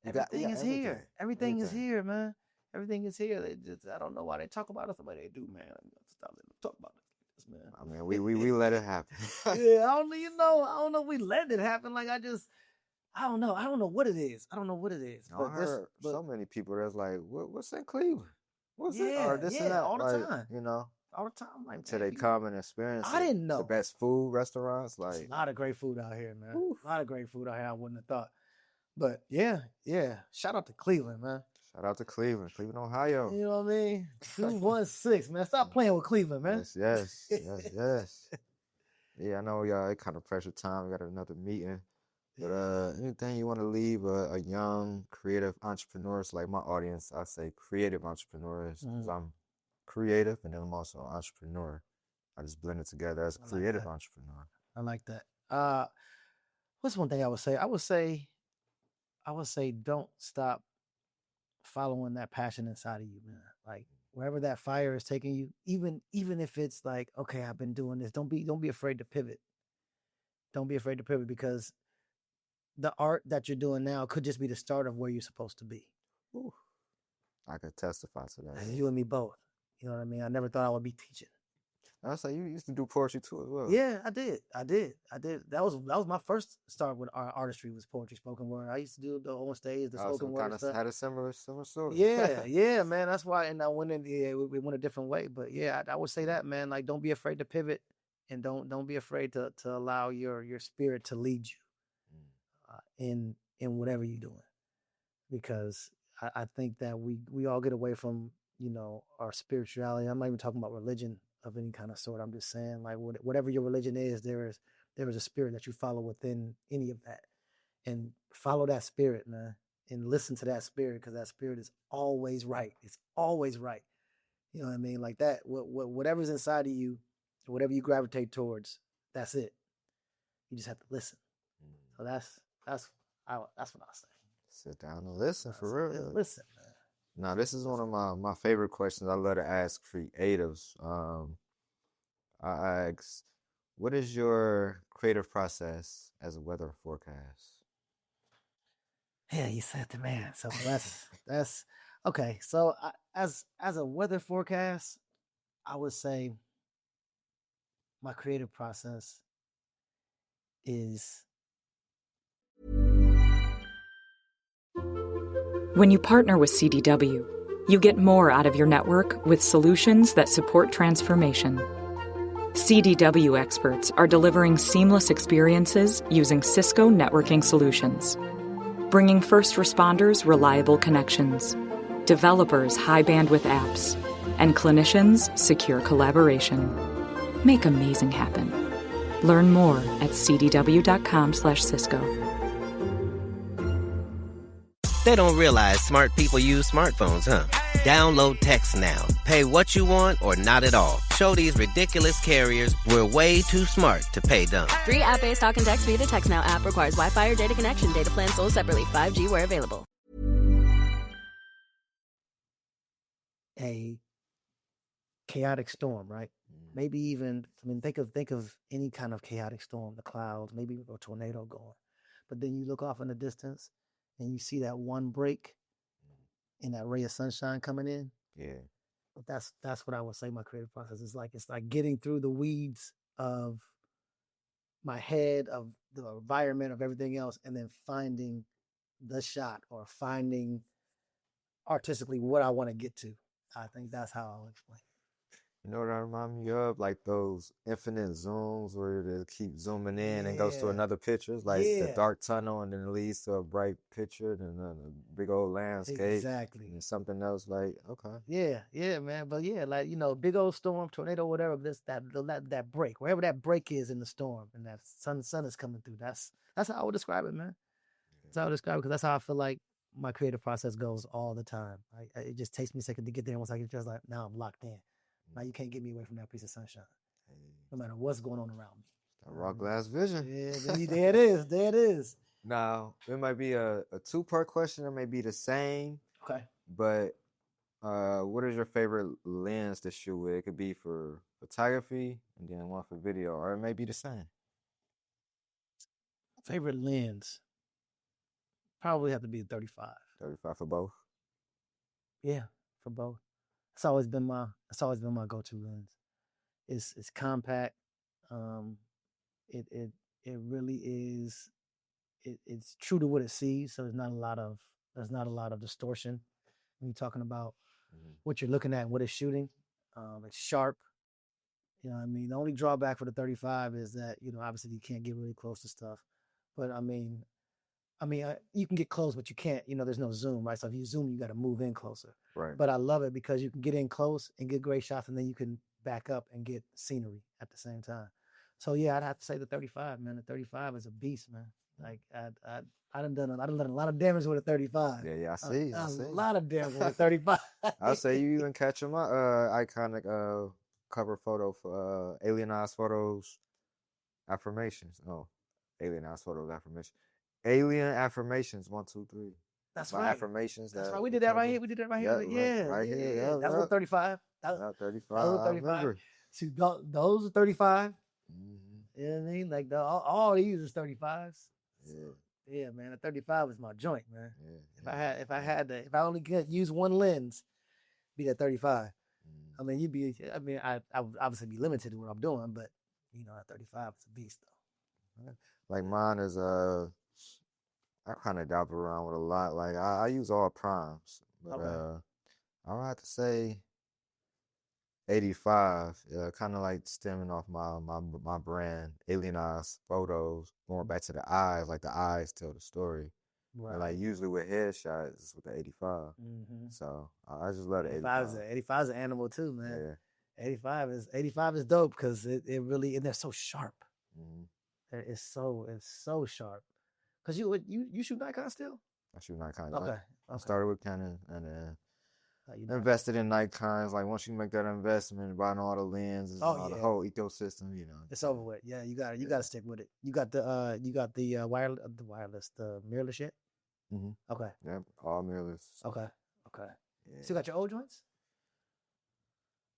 everything is here. Everything is here, man. Everything is here. I don't know why they talk about us the way they do, man. Stop letting them talk about us, man. I mean, we let it happen. Yeah, I don't know if we let it happen. Like, I don't know. I don't know what it is. I heard so many people that's like, what's in Cleveland? What's it? Or this and that. All the like, time. You know? All the time. Like, until they come and experience I didn't know. the best food restaurants. Like, a lot of great food out here, man. A lot of great food out here. I wouldn't have thought. But yeah. Shout out to Cleveland, man. Shout out to Cleveland, Ohio. You know what I mean? 216, man. Stop playing with Cleveland, man. Yes. Yeah, I know y'all. It kind of pressure time. We got another meeting. But anything you want to leave a young creative entrepreneurs, like my audience, I say creative entrepreneurs, because I'm creative and then I'm also an entrepreneur. I just blend it together as a creative entrepreneur. I like that. What's one thing I would say? I would say don't stop following that passion inside of you, man. Like, wherever that fire is taking you, even if it's like, okay, I've been doing this, don't be afraid to pivot. Don't be afraid to pivot, because the art that you're doing now could just be the start of where you're supposed to be. Ooh, I could testify to that. You and me both. You know what I mean? I never thought I would be teaching. I say you used to do poetry too as well. Yeah, I did. That was my first start with artistry, was poetry, spoken word. I used to do the on stage, the spoken word. Kind of had a similar story. Yeah, man. That's why, and I went in. Yeah, we went a different way, but yeah, I would say that, man. Like, don't be afraid to pivot, and don't be afraid to allow your spirit to lead you in whatever you're doing, because I think that we all get away from our spirituality. I'm not even talking about religion of any kind of sort. I'm just saying, like, whatever your religion is, there is a spirit that you follow within any of that, and follow that spirit, man, and listen to that spirit, because that spirit is always right. It's always right. You know what I mean? Like that. Whatever's inside of you, whatever you gravitate towards, that's it. You just have to listen. So that's what I say. Sit down and listen, for real. Listen, man. Now, this is one of my favorite questions I love to ask creatives. I ask, what is your creative process as a weather forecast? Yeah, you said the man. So that's okay. So as a weather forecast, I would say my creative process is When you partner with CDW, you get more out of your network with solutions that support transformation. CDW experts are delivering seamless experiences using Cisco networking solutions, bringing first responders reliable connections, developers high bandwidth apps, and clinicians secure collaboration. Make amazing happen. Learn more at cdw.com/Cisco. They don't realize smart people use smartphones, huh? Download Text Now. Pay what you want or not at all. Show these ridiculous carriers we're way too smart to pay dumb. Free app-based talk and text via the Text Now app requires Wi-Fi or data connection. Data plans sold separately. 5G where available. A chaotic storm, right? Maybe even, think of any kind of chaotic storm, the clouds, maybe a tornado going. But then you look off in the distance and you see that one break and that ray of sunshine coming in. Yeah. But that's what I would say my creative process is like. It's like getting through the weeds of my head, of the environment, of everything else, and then finding the shot or finding artistically what I want to get to. I think that's how I'll explain. You know what that reminds me of? Like those infinite zooms where they keep zooming in and goes to another picture. It's like the dark tunnel and then it leads to a bright picture and then a big old landscape. Exactly. And something else like, okay. Yeah, man. But yeah, like, big old storm, tornado, whatever, that break, wherever that break is in the storm and that sun is coming through. That's how I would describe it, man. That's how I would describe it, because that's how I feel like my creative process goes all the time. It just takes me a second to get there. Once I get just like, now I'm locked in. Now you can't get me away from that piece of sunshine, no matter what's going on around me. That raw glass vision. Yeah, there it is. Now, it might be a two-part question. It may be the same. Okay. But what is your favorite lens to shoot with? It could be for photography and then one for video, or it may be the same. Favorite lens? Probably have to be 35. 35 for both? Yeah, for both. It's always been my go-to lens. It's compact. It really is. It's true to what it sees. So there's not a lot of distortion when you're talking about what you're looking at and what it's shooting. It's sharp. You know what I mean? The only drawback for the 35 is that, obviously you can't get really close to stuff. But I mean, you can get close, but you can't, there's no zoom, right? So if you zoom, you got to move in closer. Right. But I love it because you can get in close and get great shots, and then you can back up and get scenery at the same time. So yeah, I'd have to say the 35, man. The 35 is a beast, man. Like I done done a lot of damage with a 35. Yeah, I see. A lot of damage with a 35. I'll say you even catching my iconic cover photo for Alien Eyez Photos Affirmations. Oh, Alien Eyez Photos Affirmations. Alien Affirmations 1, 2, 3. That's my right. Affirmations. That's right. We did that right here. Yeah, right here. Yeah. That was 35. That was 35. That was 35. See, those are 35. Mm-hmm. You know what I mean? Like all these is 35s. Yeah. Yeah, man. The 35 is my joint, man. Yeah. If I only could use one lens, be that 35. I mean, I would obviously be limited to what I'm doing, but that 35 is a beast though. Like mine is I kind of dabble around with a lot. Like I use all primes, but I would have to say 85. Kind of like stemming off my brand, Alien Eyez Photos, going back to the eyes. Like the eyes tell the story. Right. And like usually with headshots, it's with the 85. Mm-hmm. So I just love the 85. 85 is an animal too, man. Yeah. 85 is dope because it really, and they're so sharp. Mm-hmm. It's so sharp. Cause you shoot Nikon still? I shoot Nikon. Okay. I started with Canon and then invested in Nikons. Like once you make that investment, buying all the lenses, the whole ecosystem, it's over with. Yeah, you got to stick with it. You got the wireless, the mirrorless yet? Mm-hmm. Okay. Yep, all mirrorless. Okay. Yeah. Still got your old joints?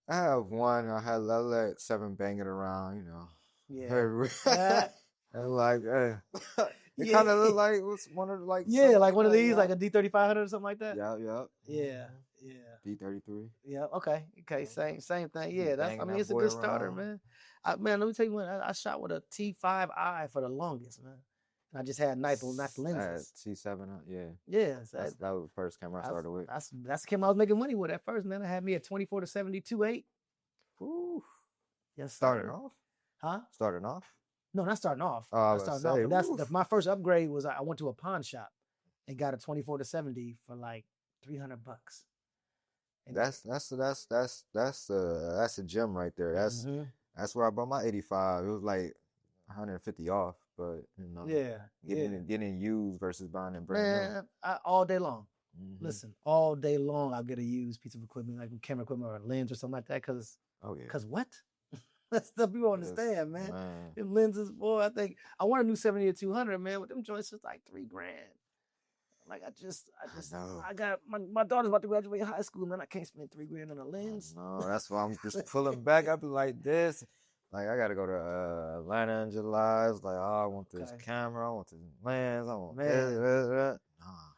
I have one. I let 7 bang it around, Yeah. Everywhere. And like, it kind of look like one of like like one of these, like a D3500 or something like that. Yeah. D33. Yeah. Okay. Same thing. Yeah. It's a good starter, man. Let me tell you when I shot with a T5i for the longest, man. And I just had nice lenses. T7, yeah. Yeah, That was the first camera I started with. That's the camera I was making money with at first, man. I had me a 24 to 72.8. Woo. Yes, starting off? Huh? Starting off? No, not starting off. Oh, I not was starting say, off. My first upgrade was I went to a pawn shop and got a 24 to 70 for like $300. And that's a gem right there. That's where I bought my 85. It was like 150 off, but getting used versus buying it brand new. All day long. Listen, all day long I'll get a used piece of equipment, like camera equipment or a lens or something like that, because what? That's stuff people don't understand, man. Them lenses, boy, I want a new 70 or 200, man. With them joints, it's like $3,000. Like I got my daughter's about to graduate high school, man. I can't spend $3,000 on a lens. No, that's why I'm just pulling back. I be like this. Like I gotta go to Atlanta in July. It's like, I want this camera, I want this lens, I want this.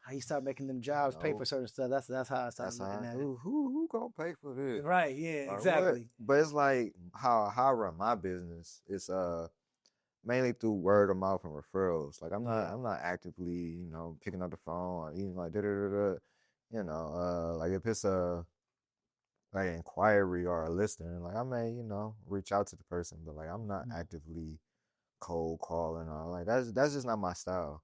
How you start making them jobs pay for certain stuff? That's how I started looking at it. Who gonna pay for this? Right? Yeah, exactly. But it's like how I run my business. It's mainly through word of mouth and referrals. Like I'm not actively, picking up the phone or even like like if it's a like an inquiry or a listing, like I may, reach out to the person, but like I'm not actively cold calling or like that's just not my style.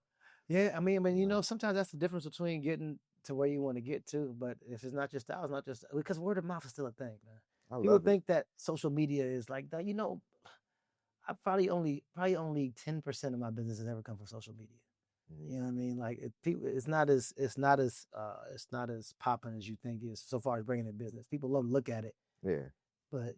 Yeah, I mean, sometimes that's the difference between getting to where you want to get to, but if it's not your style, it's not just because word of mouth is still a thing, man. People think that social media is like that, I probably only 10% of my business has ever come from social media. You know what I mean? Like it's not as popping as you think it is so far as bringing in business. People love to look at it. Yeah. But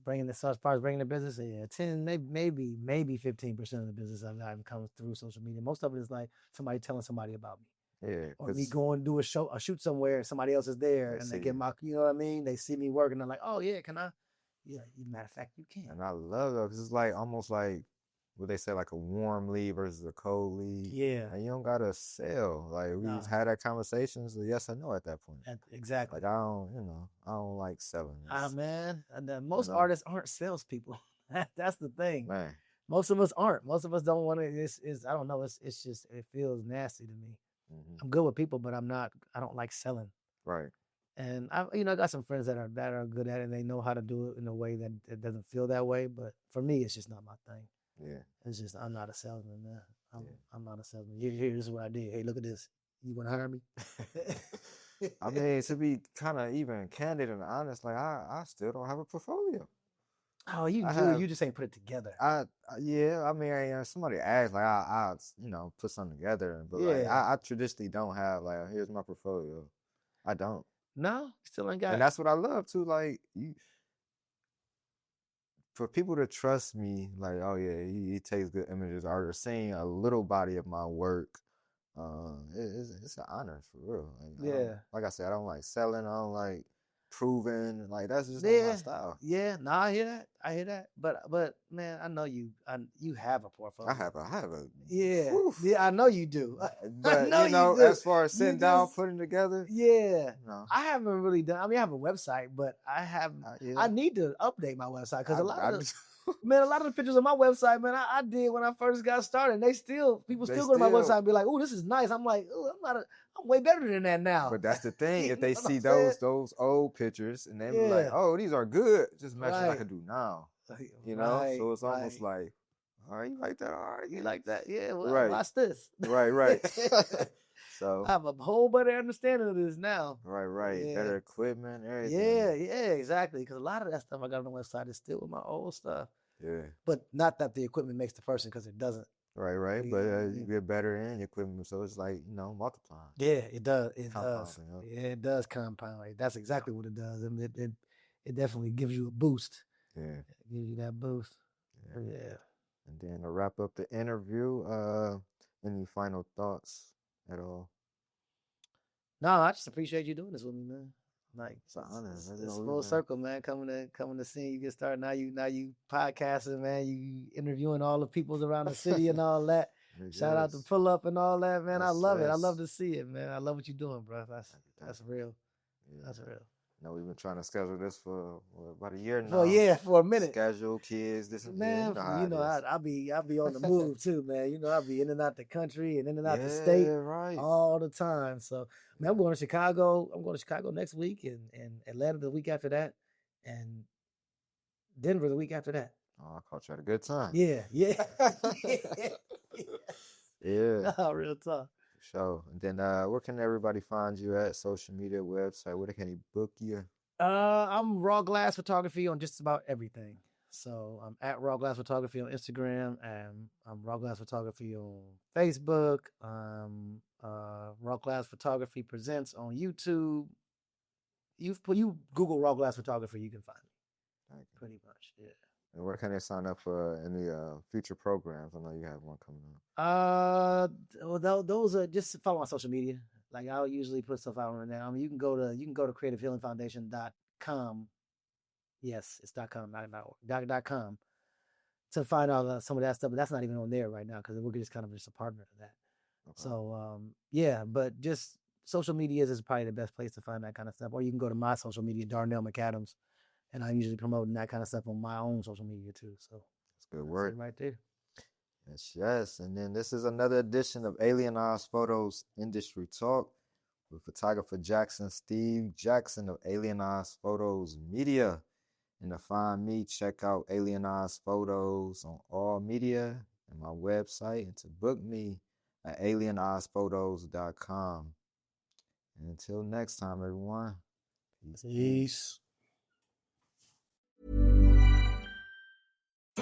bringing as far as bringing the business, 10 maybe 15% of the business I've gotten comes through social media. Most of it is like somebody telling somebody about me. Yeah. Or me going do a shoot somewhere and somebody else is there and they get my, you know what I mean? They see me working. They're like, oh yeah, can I? Yeah, matter of fact, you can. And I love that because it's like almost like what they say, like a warm lead versus a cold lead. Yeah. And you don't gotta sell. Like we just had that conversation, so yes or no at that point. Exactly. Like I don't like selling. Man. And most artists aren't salespeople. That's the thing. Man. Most of us aren't. Most of us don't want to. I don't know. It's just it feels nasty to me. I'm good with people, but I don't like selling. Right. And I got some friends that are good at it and they know how to do it in a way that it doesn't feel that way. But for me, it's just not my thing. Yeah. It's just, I'm not a salesman, man. I'm not a salesman. Here, this is what I did. Hey, look at this. You want to hire me? I mean, to be kind of even candid and honest, like I still don't have a portfolio. Oh, you do. You just ain't put it together. Yeah. I mean, somebody asked, like I put something together, but like I traditionally don't have like, here's my portfolio. I don't. No, still ain't got it. And that's what I love too. Like for people to trust me, like, oh yeah, he takes good images, or they're seeing a little body of my work. It's an honor for real. Like, like I said, I don't like selling. I don't like proving. Like that's just not my style. Yeah, no, I hear that. But man, I know you have a portfolio. I have a. Yeah, woof. yeah, I know you do. But I know you do. as far as sitting down, putting together. Yeah, no. I haven't really done. I mean, I have a website, but I need to update my website because a lot of the pictures on my website, man, I did when I first got started. People still go to my website and be like, "Oh, this is nice." I'm like, "Oh, I'm way better than that now." But that's the thing. If they see those old pictures and they be like, "Oh, these are good," just imagine what I could do now. So it's almost like, "All right, you like that? All right, you like that? Yeah, well, watch this." Right. So I have a whole better understanding of this now. Right. Yeah. Better equipment, everything. Yeah, exactly. Because a lot of that stuff I got on the website is still with my old stuff. Yeah. But not that the equipment makes the person, because it doesn't. Right. But you get better in your equipment, so it's like, multiplying. Yeah, it does. It does. Yeah, it does compound. That's exactly what it does. I mean, it definitely gives you a boost. Yeah. It gives you that boost. Yeah. And then to wrap up the interview, any final thoughts at all? No, I just appreciate you doing this with me, man. Like it's an honor. It's full circle, man. Coming to see you get started. Now you podcasting, man. You interviewing all the peoples around the city and all that. Shout out to Pull Up and all that, man. I love it. I love to see it, man. I love what you're doing, bro. That's real. Yeah. That's real. know we've been trying to schedule this for about a year now. Well, yeah, for a minute. Schedule, kids, this and Man, that. I'll be on the move too, man. I'll be in and out the country and in and out the state all the time. So, man, I'm going to Chicago. I'm going to Chicago next week and Atlanta the week after that and Denver the week after that. Oh, I caught you at a good time. Yeah. Yeah. Oh, real talk. So, and then where can everybody find you at? Social media, website, where can they book you? I'm Raw Glass Photography on just about everything. So I'm at Raw Glass Photography on Instagram, and I'm Raw Glass Photography on Facebook. Raw Glass Photography Presents on YouTube. You Google Raw Glass Photography, you can find me. Pretty much, yeah. And where can they sign up for any future programs? I know you have one coming up. Well, those are just follow on social media. Like I'll usually put stuff out on there. I mean, you can go to creativehealingfoundation.com. Yes, it's .com, not .org. .com to find out some of that stuff, but that's not even on there right now because we're just kind of just a partner of that. Okay. So yeah, but just social media is probably the best place to find that kind of stuff. Or you can go to my social media, Darnell McAdams. And I'm usually promoting that kind of stuff on my own social media too. So that's good work right there. Yes. And then this is another edition of Eyez Photos Industry Talk with photographer Steve Jackson of Eyez Photos Media. And to find me, check out Eyez Photos on all media and my website, and to book me at alieneyesphotos.com. And until next time, everyone. Peace.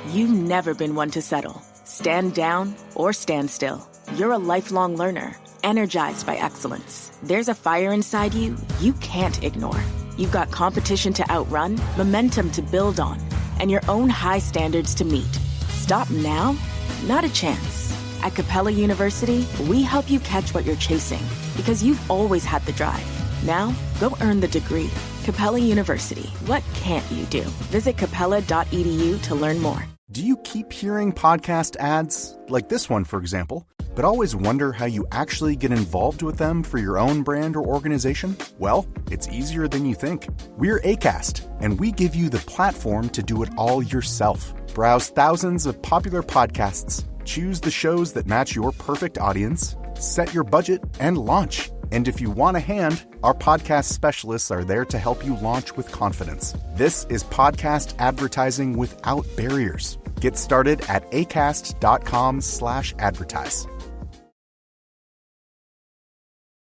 You've never been one to settle. Stand down or stand still. You're a lifelong learner, energized by excellence. There's a fire inside you can't ignore. You've got competition to outrun, momentum to build on, and your own high standards to meet. Stop now? Not a chance. At Capella University, we help you catch what you're chasing because you've always had the drive. Now, go earn the degree. Capella University. What can't you do? Visit capella.edu to learn more. Do you keep hearing podcast ads, like this one, for example, but always wonder how you actually get involved with them for your own brand or organization? Well, it's easier than you think. We're Acast, and we give you the platform to do it all yourself. Browse thousands of popular podcasts, choose the shows that match your perfect audience, set your budget, and launch. And if you want a hand, our podcast specialists are there to help you launch with confidence. This is podcast advertising without barriers. Get started at acast.com/advertise.